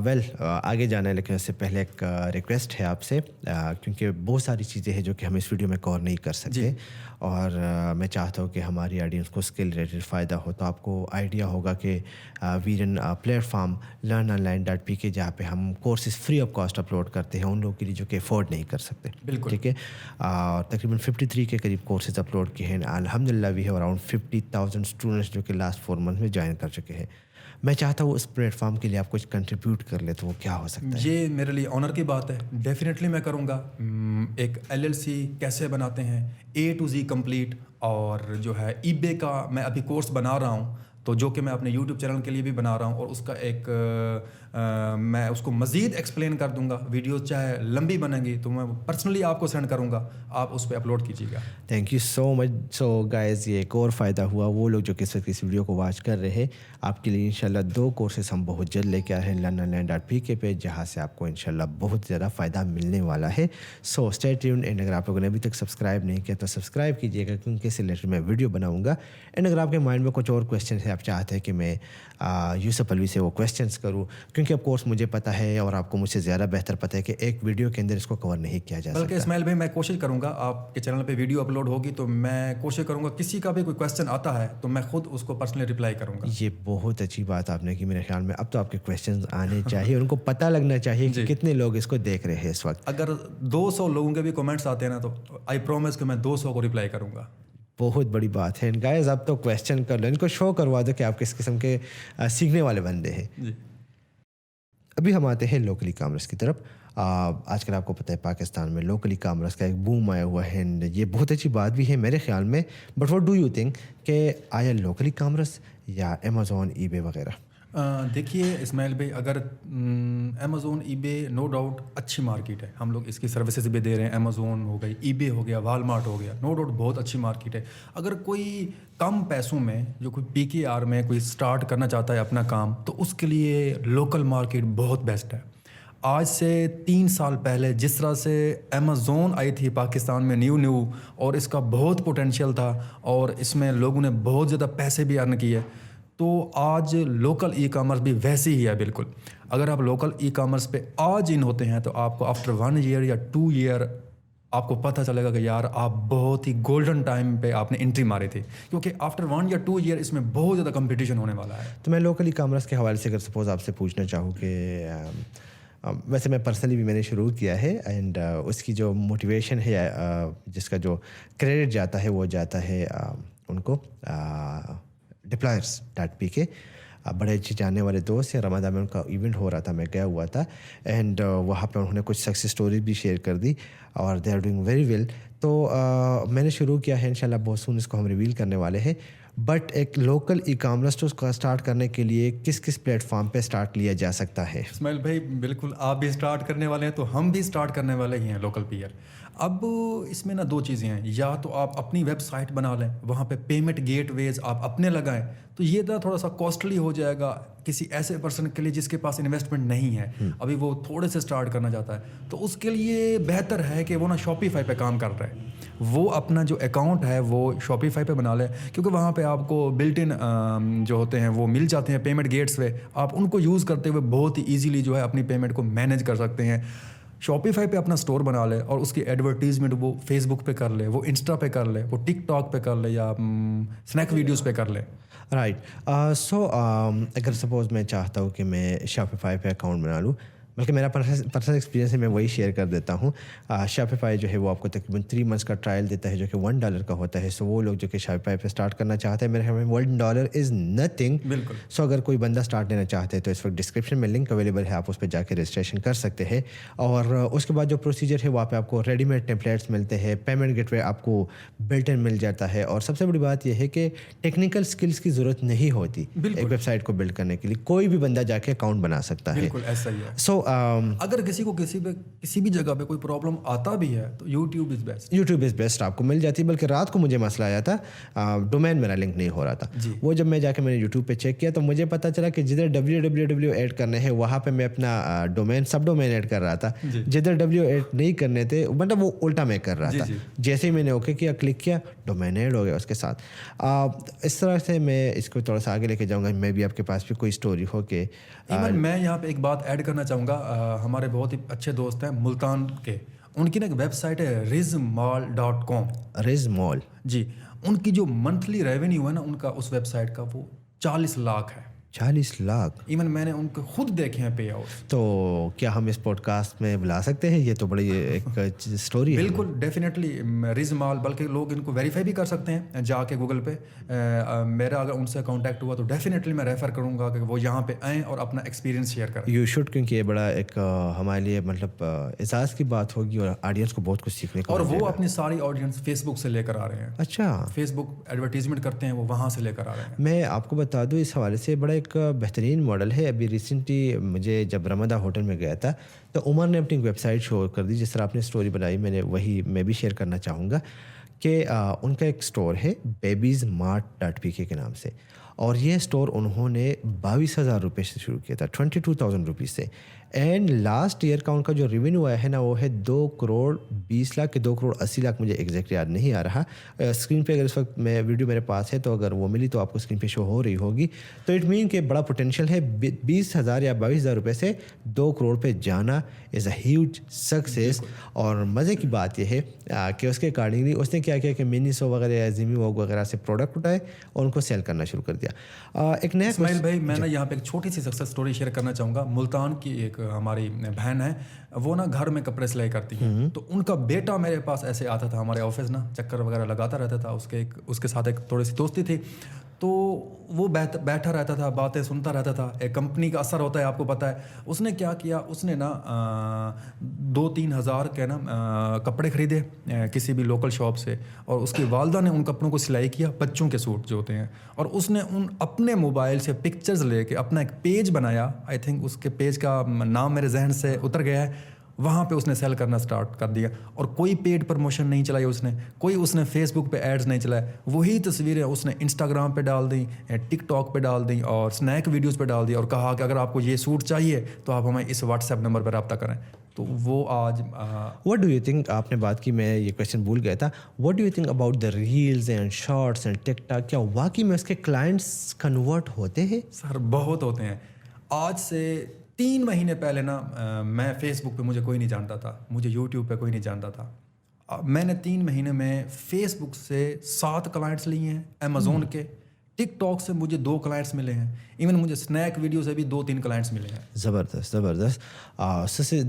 ویل آگے جانا ہے, لیکن اس سے پہلے ایک ریکویسٹ ہے آپ سے, کیونکہ بہت ساری چیزیں ہیں جو کہ ہم اس ویڈیو میں کور نہیں کر سکتے, اور میں چاہتا ہوں کہ ہماری آڈینس کو اس کے ریلیٹڈ فائدہ ہو. تو آپ کو آئیڈیا ہوگا کہ ویرن پلیٹ فارم learnonline.pk جہاں پہ ہم courses free of cost upload کرتے ہیں ان لوگوں کے لیے جو کہ افورڈ نہیں کر سکتے. بالکل ٹھیک ہے. تقریباً 53 کے قریب کورسز اپلوڈ کیے ہیں. الحمدللہ وی ہیو اراؤنڈ 50,000 اسٹوڈنٹس جو کہ لاسٹ 4 منتھ میں جوائن کر چکے ہیں. میں چاہتا ہوں اس پلیٹ فارم کے لیے آپ کچھ کنٹریبیوٹ کر لیں, تو وہ کیا ہو سکتا ہے؟ یہ میرے لیے آنر کی بات ہے. ڈیفینیٹلی میں کروں گا. ایک LLC کیسے بناتے ہیں A to Z کمپلیٹ, اور جو ہے eBay کا میں ابھی کورس بنا رہا ہوں, تو جو کہ میں اپنے YouTube چینل کے لیے بھی بنا رہا ہوں, اور اس کا ایک میں اس کو مزید ایکسپلین کر دوں گا. ویڈیوز چاہے لمبی بنیں گی تو میں پرسنلی آپ کو سینڈ کروں گا, آپ اس پہ اپلوڈ کیجیے گا. Thank you so much. So guys یہ ایک اور فائدہ ہوا وہ لوگ جو کہ اس وقت اس ویڈیو کو واچ کر رہے ہیں, آپ کے لیے انشاءاللہ 2 کورسز ہم بہت جلد لے کے آ رہے ہیں learnonline.pk پہ, جہاں سے آپ کو انشاءاللہ بہت زیادہ فائدہ ملنے والا ہے. So stay tuned. اینڈ اگر آپ لوگوں نے ابھی تک سبسکرائب نہیں کیا تو سبسکرائب کیجیے گا, کیونکہ اس سے ریلیٹڈ میں ویڈیو بناؤں گا. اینڈ اگر آپ کے مائنڈ میں کچھ اور کویسچنس ہیں, آپ چاہتے ہیں کہ میں یوسف علوی سے وہ کویسچنس کروں, کیونکہ آف کورس مجھے پتہ ہے اور آپ کو مجھ سے زیادہ بہتر پتہ ہے کہ ایک ویڈیو کے اندر اس کو کور نہیں کیا جا سکتا. بلکہ اسماعیل بھائی میں کوشش کروں گا, آپ کے چینل پہ ویڈیو اپلوڈ ہوگی تو میں کوشش کروں گا کسی کا بھی کوئی کویسچن آتا ہے تو میں خود اس کو پرسنلی رپلائی کروں گا. یہ بہت اچھی بات آپ نے کی. میرے خیال میں اب تو آپ کے کویسچنز آنے چاہیے, ان کو پتہ لگنا چاہیے کہ کتنے لوگ اس کو دیکھ رہے ہیں اس وقت. اگر 200 لوگوں کے بھی کمنٹس آتے ہیں نا, تو آئی پرومس کہ میں 200 کو رپلائی کروں گا. بہت بڑی بات ہے. گائز اب تو کویسچن کر لو, ان کو شو کروا دو کہ آپ کس قسم کے سیکھنے والے بندے ہیں. جی ابھی ہم آتے ہیں لوکل ای کامرس کی طرف. آج کل آپ کو پتہ ہے پاکستان میں لوکل ای کامرس کا ایک بوم آیا ہوا ہے, اینڈ یہ بہت اچھی بات بھی ہے میرے خیال میں. But what do you think کہ آیا لوکل ای کامرس یا امیزون ای بے وغیرہ؟ دیکھیے اسماعیل بھائی, اگر امیزون ای بے نو ڈاؤٹ اچھی مارکیٹ ہے, ہم لوگ اس کی سروسز بھی دے رہے ہیں. امیزون ہو گئی, ای بے ہو گیا, والمارٹ ہو گیا, نو ڈاؤٹ بہت اچھی مارکیٹ ہے. اگر کوئی کم پیسوں میں جو کوئی PKR میں کوئی اسٹارٹ کرنا چاہتا ہے اپنا کام, تو اس کے لیے لوکل مارکیٹ بہت بیسٹ ہے. آج سے 3 سال پہلے جس طرح سے امیزون آئی تھی پاکستان میں نیو, اور اس کا بہت پوٹینشیل تھا, اور اس میں لوگوں نے بہت زیادہ پیسے بھی ارن کیے, تو آج لوکل ای کامرس بھی ویسی ہی ہے بالکل. اگر آپ لوکل ای کامرس پہ آج ان ہوتے ہیں تو آپ کو آفٹر 1 ایئر یا 2 ایئر آپ کو پتہ چلے گا کہ یار آپ بہت ہی گولڈن ٹائم پہ آپ نے انٹری ماری تھی, کیونکہ آفٹر 1 یا 2 ایئر اس میں بہت زیادہ کمپٹیشن ہونے والا ہے. تو میں لوکل ای کامرس کے حوالے سے اگر سپوز آپ سے پوچھنا چاہوں کہ ویسے میں پرسنلی بھی میں نے شروع کیا ہے, اینڈ اس کی جو موٹیویشن ہے جس کا جو کریڈٹ جاتا ہے وہ جاتا ہے ان کو Deployers.p کے بڑے اچھے جاننے والے دوست ہیں. رمضان میں ان کا ایونٹ ہو رہا تھا, میں گیا ہوا تھا, اینڈ وہاں پہ انہوں نے کچھ سکسیس اسٹوریز بھی شیئر کر دی اور they are doing very well. تو میں نے شروع کیا ہے, انشاءاللہ بہت سون اس کو ہم ریویل کرنے والے ہیں. بٹ ایک لوکل ای کامرس تو اس کا اسٹارٹ کرنے کے لیے کس کس پلیٹ فارم پہ اسٹارٹ لیا جا سکتا ہے؟ اسماعیل بھائی بالکل آپ بھی اسٹارٹ کرنے والے ہیں, تو ہم بھی اسٹارٹ کرنے والے ہی ہیں لوکل پیئر. اب اس میں نا 2 چیزیں ہیں, یا تو آپ اپنی ویب سائٹ بنا لیں, وہاں پہ پیمنٹ گیٹ ویز آپ اپنے لگائیں, تو یہ تھوڑا سا کاسٹلی ہو جائے گا کسی ایسے پرسن کے لیے جس کے پاس انویسٹمنٹ نہیں ہے, ابھی وہ تھوڑے سے اسٹارٹ کرنا چاہتا ہے. تو اس کے لیے بہتر ہے کہ وہ نا شاپیفائی پہ کام کر رہے ہیں, وہ اپنا جو اکاؤنٹ ہے وہ شاپیفائی پہ بنا لیں, کیونکہ وہاں پہ آپ کو بلٹ ان جو ہوتے ہیں وہ مل جاتے ہیں پیمنٹ گیٹس پہ. آپ ان کو یوز کرتے ہوئے بہت ہی ایزیلی جو ہے اپنی پیمنٹ کو مینیج کر سکتے ہیں. شاپیفائی پہ اپنا اسٹور بنا لے اور اس کی ایڈورٹیزمنٹ وہ فیس بک پہ کر لے, وہ انسٹا پہ کر لے, وہ ٹک ٹاک پہ کر لے, یا اسنیک ویڈیوز پہ کر لے. رائٹ. سو اگر سپوز میں چاہتا ہوں کہ میں شاپیفائی پہ اکاؤنٹ بنا لوں, بلکہ میرا پرسنل ایکسپیرینس ہے, میں وہی شیئر کر دیتا ہوں. شاپیفائی جو ہے وہ آپ کو تقریباً 3 months کا ٹرائل دیتا ہے جو کہ $1 کا ہوتا ہے. سو وہ لوگ جو کہ شاپیفائی پہ اسٹارٹ کرنا چاہتے ہیں, میرے خیال میں $1 از نتھنگ. بالکل. سو اگر کوئی بندہ اسٹارٹ لینا چاہتے ہیں تو اس وقت ڈسکرپشن میں لنک اویلیبل ہے, آپ اس پہ جا کے رجسٹریشن کر سکتے ہیں. اور اس کے بعد جو پروسیجر ہے وہاں پہ آپ کو ریڈی میڈ ٹیمپلیٹس ملتے ہیں, پیمنٹ گیٹ وے آپ کو بلٹ ان مل جاتا ہے. اور سب سے بڑی بات یہ ہے کہ ٹیکنیکل اسکلس کی ضرورت نہیں ہوتی ایک ویب سائٹ کو بلڈ کرنے کے لیے, کوئی بھی بندہ جا کے اکاؤنٹ بنا سکتا ہے. بالکل ایسا ہی ہے. سو اگر کسی کو کسی بھی جگہ پہ کوئی پرابلم آتا بھی ہے تو YouTube is best. YouTube is best آپ کو مل جاتی ہے. بلکہ رات کو مجھے مسئلہ آیا تھا, ڈومین میرا لنک نہیں ہو رہا تھا. وہ جب میں جا کے میں نے یوٹیوب پہ چیک کیا تو مجھے پتا چلا کہ جدھر www ایڈ کرنے ہیں وہاں پہ میں اپنا ڈومین سب ڈومین ایڈ کر رہا تھا, جدھر w ایڈ نہیں کرنے تھے مطلب وہ الٹا میں کر رہا تھا. جیسے ہی میں نے اوکے کیا, کلک کیا, ڈومین ایڈ ہو گیا اس کے ساتھ. اس طرح سے میں اس کو تھوڑا سا آگے لے کے جاؤں گا. میں بھی آپ کے پاس بھی کوئی اسٹوری ہو کہ میں یہاں پہ ایک بات ایڈ کرنا چاہوں گا. ہمارے بہت ہی اچھے دوست ہیں ملتان کے, ان کی نا ایک ویب سائٹ ہے rizmall.com. rizmall جی, ان کی جو منتھلی ریونیو ہے نا ان کا اس ویب سائٹ کا وہ 40 لاکھ ہے. 40 لاکھ. ایون میں نے ان کو خود دیکھے ہیں پے آؤٹ. تو کیا ہم اس پوڈ کاسٹ میں بلا سکتے ہیں؟ یہ تو بڑی ایک اسٹوری ہے. بالکل ڈیفینیٹلی rizmall, بلکہ لوگ ان کو ویریفائی بھی کر سکتے ہیں جا کے گوگل پہ. میرا اگر ان سے کانٹیکٹ ہوا تو ڈیفینیٹلی میں ریفر کروں گا کہ وہ یہاں پہ آئیں اور اپنا ایکسپیرینس شیئر کریں. یو شوڈ, کیونکہ یہ بڑا ایک ہمارے لیے مطلب اعزاز کی بات ہوگی اور آڈینس کو بہت کچھ سیکھنے کو. اور وہ اپنی ساری آڈینس فیس بک سے لے کر آ رہے ہیں. اچھا, فیس بک ایڈورٹیزمنٹ کرتے ہیں وہ وہاں سے لے کر آ رہے ہیں. میں آپ کو بتا دوں اس حوالے سے بڑا ایک بہترین ماڈل ہے. ابھی ریسنٹلی مجھے جب رمضا ہوٹل میں گیا تھا تو عمر نے اپنی ویب سائٹ شو کر دی, جس طرح آپ نے اسٹوری بنائی میں نے وہی میں بھی شیئر کرنا چاہوں گا کہ ان کا ایک اسٹور ہے babiesmart.pk کے نام سے, اور یہ اسٹور انہوں نے 22,000 روپے سے شروع کیا تھا, 22,000 روپیز سے. اینڈ لاسٹ ایئر کا ان کا جو ریونیو آیا ہے نا وہ ہے 2,20,00,000 کہ 2,80,00,000, مجھے ایگزیکٹ یاد نہیں آ رہا. اسکرین پہ اگر اس وقت میں ویڈیو میرے پاس ہے تو اگر وہ ملی تو آپ کو اسکرین پہ شو ہو رہی ہوگی. تو اٹ مین کہ بڑا پوٹینشیل ہے. 20,000 یا 22,000 روپے سے 2 کروڑ پہ جانا از اے ہیوج سکسیس. اور مزے کی بات یہ ہے کہ اس کے اکارڈنگلی اس نے کیا کیا کہ منیسو وغیرہ یا زیمی ووگ وغیرہ سے پروڈکٹ اٹھائے اور ان کو سیل کرنا شروع کر دیا. ایک نیا اسماعیل بھائی, میں نا یہاں پہ ایک چھوٹی سی سکسیس اسٹوری شیئر کرنا چاہوں گا. ملتان کی ایک ہماری بہن ہے, وہ نا گھر میں کپڑے سلائی کرتی ہیں. تو ان کا بیٹا میرے پاس ایسے آتا تھا ہمارے آفس نا, چکر وغیرہ لگاتا رہتا تھا. اس کے ساتھ ایک تھوڑی سی دوستی تھی, تو وہ بیٹھا رہتا تھا, باتیں سنتا رہتا تھا. ایک کمپنی کا اثر ہوتا ہے, آپ کو پتہ ہے. اس نے کیا کیا, اس نے نا 2-3 ہزار کے نا کپڑے خریدے کسی بھی لوکل شاپ سے, اور اس کی والدہ نے ان کپڑوں کو سلائی کیا, بچوں کے سوٹ جو ہوتے ہیں, اور اس نے ان اپنے موبائل سے پکچرز لے کے اپنا ایک پیج بنایا. آئی تھنک اس کے پیج کا نام میرے ذہن سے اتر گیا ہے. وہاں پہ اس نے سیل کرنا سٹارٹ کر دیا, اور کوئی پیڈ پروموشن نہیں چلائی اس نے فیس بک پہ ایڈز نہیں چلائے. وہی تصویریں اس نے انسٹاگرام پہ ڈال دیں, ٹک ٹاک پہ ڈال دیں, اور اسنیک ویڈیوز پہ ڈال دی, اور کہا کہ اگر آپ کو یہ سوٹ چاہیے تو آپ ہمیں اس واٹس ایپ نمبر پہ رابطہ کریں. تو وہ آج واٹ ڈو یو تھنک, آپ نے بات کی, میں یہ کویشچن بھول گیا تھا, what do you think about the reels and shorts and TikTok, کیا واقعی میں اس کے کلائنٹس کنورٹ ہوتے ہیں؟ سر بہت ہوتے ہیں. آج سے 3 مہینے پہلے نا میں فیس بک پہ مجھے کوئی نہیں جانتا تھا, مجھے یوٹیوب پہ کوئی نہیں جانتا تھا. میں نے 3 مہینے میں فیس بک سے 7 کلائنٹس لیے ہیں, امیزون کے, ٹک ٹاک سے مجھے 2 کلائنٹس ملے ہیں, ایون مجھے اسنیک ویڈیو سے بھی 2-3 کلائنٹس ملے ہیں. زبردست زبردست.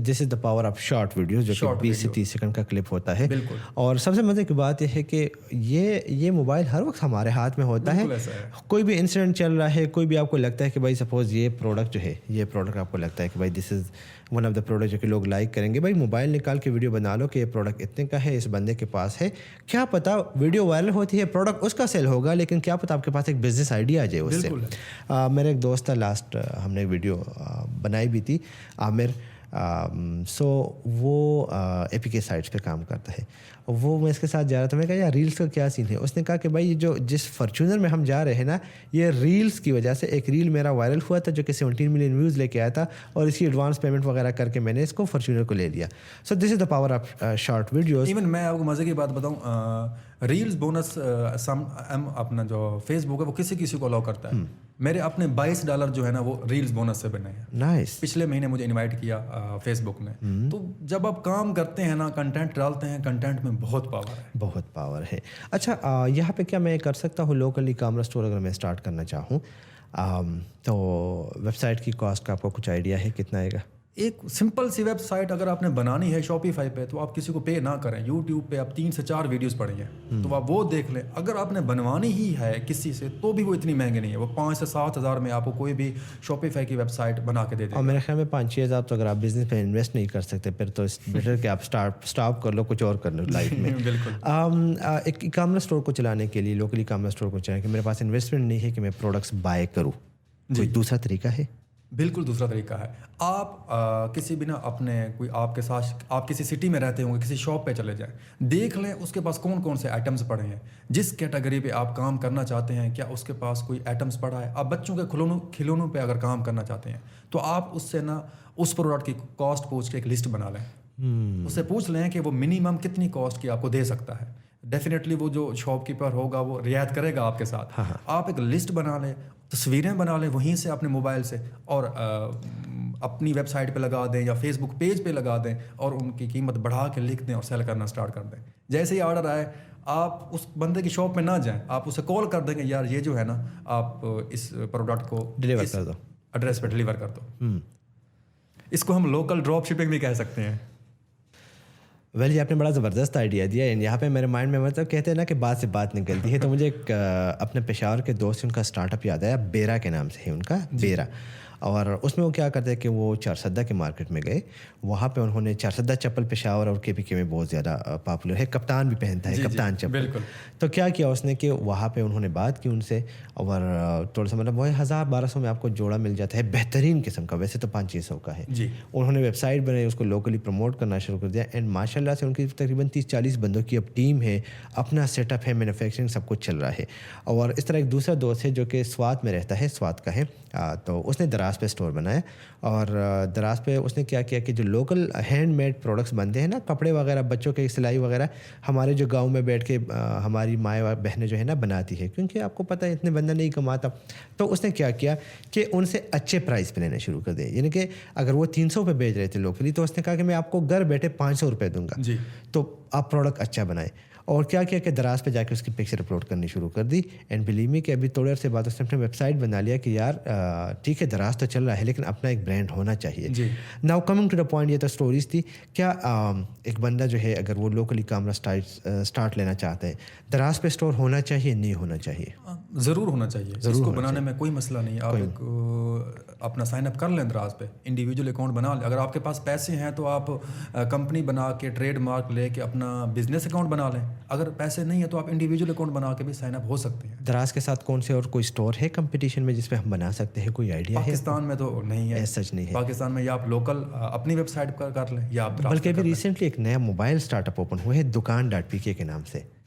This is the power of short videos, جو کہ 20 سے 30 سیکنڈ کا کلپ ہوتا ہے. بالکل. اور سب سے مزے کی بات یہ ہے کہ یہ موبائل ہر وقت ہمارے ہاتھ میں ہوتا ہے. کوئی بھی انسیڈنٹ چل رہا ہے, کوئی بھی آپ کو لگتا ہے کہ بھائی سپوز یہ پروڈکٹ جو ہے, یہ پروڈکٹ آپ کو لگتا ہے کہ بھائی this is one of the product جو کہ لوگ لائک کریں گے, بھائی موبائل نکال کے ویڈیو بنا لو کہ یہ پروڈکٹ اتنے کا ہے, اس بندے کے پاس ہے. کیا پتا ویڈیو وائرل ہوتی ہے, پروڈکٹ اس کا سیل ہوگا, لیکن کیا پتا آپ کے پاس ایک بزنس آئیڈیا آ جائے اس سے. میرے ایک دوست تھا, لاسٹ ہم نے ویڈیو بنائی بھی تھی, عامر. سو وہ اے پی کے سائٹس پہ کام کرتا ہے. وہ میں اس کے ساتھ جا رہا تھا, میں نے کہا یار ریلس کا کیا سین ہے. اس نے کہا کہ بھائی جس فارچونر میں ہم جا رہے ہیں نا, یہ ریلس کی وجہ سے ایک ریل میرا وائرل ہوا تھا جو کہ 17 ملین ویوز لے کے آیا تھا, اور اس کی ایڈوانس پیمنٹ وغیرہ کر کے میں نے اس کو فارچونر کو لے لیا. So this is the power of short videos. Even میں آپ کو مزے کی بات بتاؤں, ریلز بونس اپنا جو فیس بک ہے وہ کسی کو الاؤ کرتا ہے. میرے اپنے $22 جو ہے نا وہ ریلز بونس سے بنے ہیں. نائس. پچھلے مہینے مجھے انوائٹ کیا فیس بک نے. تو جب آپ کام کرتے ہیں نا, کنٹینٹ ڈالتے ہیں, کنٹینٹ میں بہت پاور ہے. بہت پاور ہے. اچھا, یہاں پہ کیا میں کر سکتا ہوں لوکل ای کامرس اسٹور اگر میں اسٹارٹ کرنا چاہوں تو ویب سائٹ کی کاسٹ کا آپ کو کچھ آئیڈیا ہے کتنا آئے گا؟ ایک سمپل سی ویب سائٹ اگر آپ نے بنانی ہے شاپیفائی پہ, تو آپ کسی کو پے نہ کریں. یوٹیوب پہ آپ 3 سے 4 ویڈیوز پڑیں گے تو آپ وہ دیکھ لیں. اگر آپ نے بنوانی ہی ہے کسی سے تو بھی وہ اتنی مہنگی نہیں ہے, وہ 5 سے 7 ہزار میں آپ کو کوئی بھی شاپیفائی کی ویب سائٹ بنا کے دے دے. اور میرے خیال میں 5-6 ہزار تو اگر آپ بزنس پہ انویسٹ نہیں کر سکتے پھر تو بیٹر کہ آپ اسٹاپ کر لو, کچھ اور کر لو لائف میں. بالکل. ایک ای کامرس اسٹور کو چلانے کے لیے, لوکل ای کامرس اسٹور کو چلانے کے میرے پاس انویسٹمنٹ نہیں ہے کہ میں پروڈکٹس بائی کروں, کوئی دوسرا طریقہ ہے؟ بالکل دوسرا طریقہ ہے. آپ کسی بھی نا اپنے کوئی آپ کے ساتھ, آپ کسی سٹی میں رہتے ہوں گے, کسی شاپ پہ چلے جائیں, دیکھ لیں اس کے پاس کون کون سے آئٹمس پڑے ہیں, جس کیٹیگری پہ آپ کام کرنا چاہتے ہیں کیا اس کے پاس کوئی آئٹمس پڑا ہے. آپ بچوں کے کھلونوں پہ اگر کام کرنا چاہتے ہیں تو آپ اس سے نا اس پروڈکٹ کی کاسٹ پوچھ کے ایک لسٹ بنا لیں. اس سے پوچھ لیں کہ وہ منیمم کتنی کاسٹ کی آپ کو دے سکتا ہے. ڈیفینیٹلی وہ جو شاپ کیپر ہوگا وہ رعایت کرے گا آپ کے ساتھ. آپ ایک لسٹ بنا لیں, تصویریں بنا لیں وہیں سے اپنے موبائل سے, اور اپنی ویب سائٹ پہ لگا دیں یا فیس بک پیج پہ لگا دیں, اور ان کی قیمت بڑھا کے لکھ دیں اور سیل کرنا اسٹارٹ کر دیں. جیسے ہی آرڈر آئے آپ اس بندے کی شاپ میں نہ جائیں, آپ اسے کال کر دیں گے یار یہ جو ہے نا آپ اس پروڈکٹ کو ڈلیور کر دو, ایڈریس پہ ڈلیور کر دو. اس کو ہم لوکل ڈراپ شپنگ بھی کہہ سکتے ہیں. ویل یہ آپ نے بڑا زبردست آئیڈیا دیا. یہاں پہ میرے مائنڈ میں مطلب کہتے ہیں نا کہ بات سے بات نکلتی ہے, تو مجھے ایک اپنے پشاور کے دوست ان کا اسٹارٹ اپ یاد آیا, بیرا کے نام سے ہے ان کا, بیرا. اور اس میں وہ کیا کرتے ہیں کہ وہ چارسدہ کے مارکیٹ میں گئے, وہاں پہ انہوں نے چارسدہ چپل پشاور اور کے پی کے میں بہت زیادہ پاپولر ہے, کپتان بھی پہنتا ہے, کپتان چپل. تو کیا کیا اس نے کہ وہاں پہ انہوں نے بات کی ان سے, اور تھوڑا سا مطلب وہ 1000-1200 میں آپ کو جوڑا مل جاتا ہے بہترین قسم کا, ویسے تو 500-600 کا ہے. انہوں نے ویب سائٹ بنائی, اس کو لوکلی پروموٹ کرنا شروع کر دیا, اینڈ ماشاء اللہ سے ان کی تقریباً 30-40 بندوں کی اب ٹیم ہے, اپنا سیٹ اپ ہے, مینوفیکچرنگ سب کچھ چل رہا ہے. اور اس طرح ایک دوسرا دوست ہے جو کہ سوات میں رہتا ہے, سوات کا ہے, تو اس نے دراز پہ اسٹور بنایا. اور دراز پہ اس نے کیا کیا کہ جو لوکل ہینڈ میڈ پروڈکٹس بنتے ہیں نا, کپڑے وغیرہ, بچوں کے سلائی وغیرہ, ہمارے جو گاؤں میں بیٹھ کے ہماری مائیں اور بہنیں جو ہے نا بناتی ہے, کیونکہ آپ کو پتہ ہے اتنے بندہ نہیں کماتا. تو اس نے کیا کیا کہ ان سے اچھے پرائز پہ لینا شروع کر دیا. یعنی کہ اگر وہ 300 پہ بیچ رہے تھے لوکلی, تو اس نے کہا کہ میں آپ کو گھر بیٹھے 500 روپے دوں گا. تو آپ پروڈکٹ اچھا بنائیں. اور کیا کیا کہ دراز پہ جا کے اس کی پکچر اپلوڈ کرنی شروع کر دی. اینڈ بلیو می کہ ابھی تھوڑے عرصے بعد اس نے اپنے ویب سائٹ بنا لیا کہ یار ٹھیک ہے دراز تو چل رہا ہے لیکن اپنا ایک برانڈ ہونا چاہیے. Now coming to the point, یہ تو اسٹوریز تھی. کیا ایک بندہ جو ہے اگر وہ لوکلی کامرس اسٹارٹ لینا چاہتے ہیں, دراز پہ اسٹور ہونا چاہیے نہیں ہونا چاہیے؟ ضرور ہونا چاہیے. اس کو بنانے میں کوئی مسئلہ نہیں. آپ ایک اپنا سائن اپ کر لیں دراز پہ, انڈیویجول اکاؤنٹ بنا لیں. اگر آپ کے پاس پیسے ہیں تو آپ کمپنی بنا کے ٹریڈ مارک لے کے اپنا بزنس اکاؤنٹ بنا لیں. اگر پیسے نہیں ہے تو آپ انڈیویجول اکاؤنٹ بنا کے بھی سائن اپ ہو سکتے ہیں. دراز کے ساتھ کون سے اور کوئی اسٹور ہے کمپٹیشن میں جس پہ ہم بنا سکتے ہیں؟ کوئی آئیڈیا ہے؟ پاکستان میں تو نہیں ہے, سچ نہیں ہے. پاکستان میں یا آپ لوکل اپنی ویب سائٹ کر لیں یا آپ بلکہ ابھی ریسنٹلی ایک نیا موبائل اسٹارٹ اپ اوپن ہوا ہے دکان.pk کے نام سے.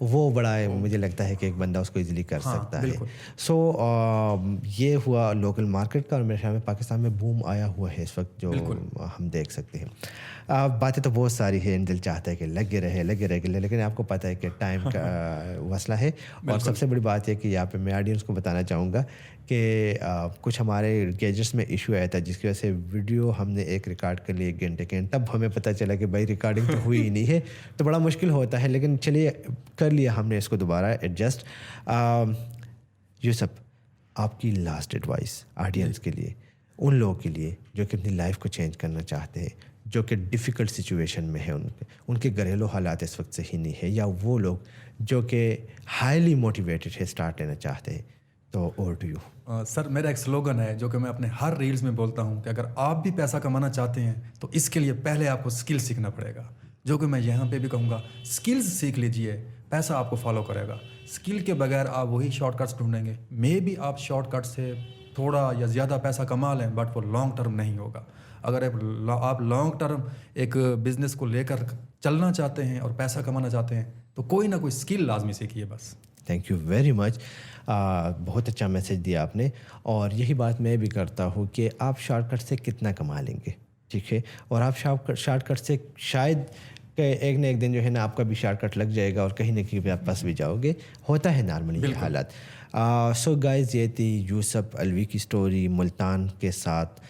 وہ بڑا مجھے لگتا ہے کہ ایک بندہ اس کو ایزیلی کر سکتا ہے. بالکل. سو یہ ہوا لوکل مارکیٹ کا, اور میرے خیال میں پاکستان میں بوم آیا ہوا ہے اس وقت جو ہم دیکھ سکتے ہیں. باتیں تو بہت ساری ہیں, دل چاہتا ہے کہ لگے رہے, لیکن آپ کو پتہ ہے کہ ٹائم کا مسئلہ ہے. اور سب سے بڑی بات یہ کہ یہاں پہ میں آڈینس کو بتانا چاہوں گا کہ کچھ ہمارے گیجٹس میں ایشو آیا تھا, جس کی وجہ سے ویڈیو ہم نے ایک ریکارڈ کر لی 1 گھنٹے کے, تب ہمیں پتہ چلا کہ بھائی ریکارڈنگ تو ہوئی ہی نہیں ہے, تو بڑا مشکل ہوتا ہے. لیکن چلیے کر لیا ہم نے اس کو دوبارہ ایڈجسٹ. یوسف, آپ کی لاسٹ ایڈوائس آڈینس کے لیے, ان لوگوں کے لیے جو کہ اپنی لائف کو چینج کرنا چاہتے ہیں, جو کہ ڈیفیکلٹ سچویشن میں ہے, ان کے گھریلو حالات اس وقت صحیح نہیں ہے, یا وہ لوگ جو کہ ہائیلی موٹیویٹڈ ہے, اسٹارٹ لینا چاہتے ہیں, تو اوور ٹو یو. سر میرا ایک سلوگن ہے جو کہ میں اپنے ہر ریلز میں بولتا ہوں کہ اگر آپ بھی پیسہ کمانا چاہتے ہیں تو اس کے لیے پہلے آپ کو سکل سیکھنا پڑے گا, جو کہ میں یہاں پہ بھی کہوں گا سکلز سیکھ لیجئے, پیسہ آپ کو فالو کرے گا. سکل کے بغیر آپ وہی شارٹ کٹس ڈھونڈیں گے, مے بھی آپ شارٹ کٹ سے تھوڑا یا زیادہ پیسہ کما لیں, بٹ وہ لانگ ٹرم نہیں ہوگا. اگر آپ لانگ ٹرم ایک بزنس کو لے کر چلنا چاہتے ہیں اور پیسہ کمانا چاہتے ہیں تو کوئی نہ کوئی سکل لازمی سیکھیے بس. Thank you very much. بہت اچھا میسج دیا آپ نے, اور یہی بات میں بھی کرتا ہوں کہ آپ شارٹ کٹ سے کتنا کما لیں گے, ٹھیک ہے, اور آپ شارٹ کٹ سے شاید کہ ایک نہ ایک دن جو ہے نا آپ کا بھی شارٹ کٹ لگ جائے گا اور کہیں نہ کہیں پہ آپ پھنس بھی جاؤ گے, ہوتا ہے نارملی یہ حالات. سو گائز, یہ تھی یوسف الوی کی سٹوری. ملتان کے ساتھ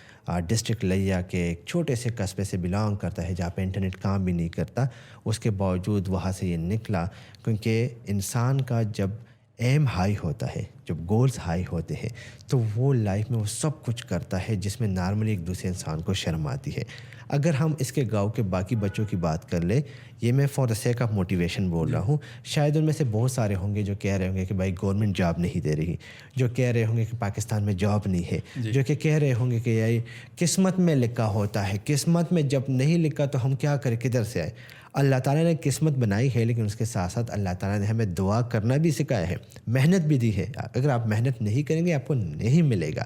ڈسٹرکٹ لیا کے ایک چھوٹے سے قصبے سے بلانگ کرتا ہے جہاں پہ انٹرنیٹ کام بھی نہیں کرتا, اس کے باوجود وہاں سے یہ نکلا, کیونکہ انسان کا جب ایم ہائی ہوتا ہے, جب گولز ہائی ہوتے ہیں, تو وہ لائف میں وہ سب کچھ کرتا ہے جس میں نارملی ایک دوسرے انسان کو شرم آتی ہے. اگر ہم اس کے گاؤں کے باقی بچوں کی بات کر لیں, یہ میں for the sake of motivation بول رہا ہوں, شاید ان میں سے بہت سارے ہوں گے جو کہہ رہے ہوں گے کہ بھائی گورنمنٹ جاب نہیں دے رہی, جو کہہ رہے ہوں گے کہ پاکستان میں جاب نہیں ہے, جو کہ کہہ رہے ہوں گے کہ یار قسمت میں لکھا ہوتا ہے, قسمت میں جب نہیں لکھا تو ہم کیا کریں, کدھر سے آئے. اللہ تعالیٰ نے قسمت بنائی ہے, لیکن اس کے ساتھ ساتھ اللہ تعالیٰ نے ہمیں دعا کرنا بھی سکھایا ہے, محنت بھی دی ہے. اگر آپ محنت نہیں کریں گے آپ کو نہیں ملے گا.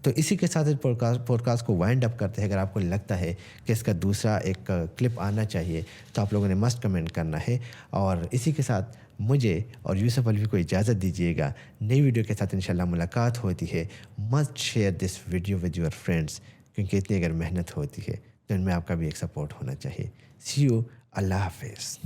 تو اسی کے ساتھ پوڈ کاسٹ کو وائنڈ اپ کرتے ہیں. اگر آپ کو لگتا ہے کہ اس کا دوسرا ایک کلپ آنا چاہیے تو آپ لوگوں نے مسٹ کمنٹ کرنا ہے. اور اسی کے ساتھ مجھے اور یوسف الوی کو اجازت دیجیے گا. نئی ویڈیو کے ساتھ انشاءاللہ ملاقات ہوتی ہے. Must share this video with your friends, کیونکہ اتنی اگر محنت ہوتی ہے تو ان میں آپ کا بھی ایک سپورٹ ہونا چاہیے. سی یو, اللہ حافظ.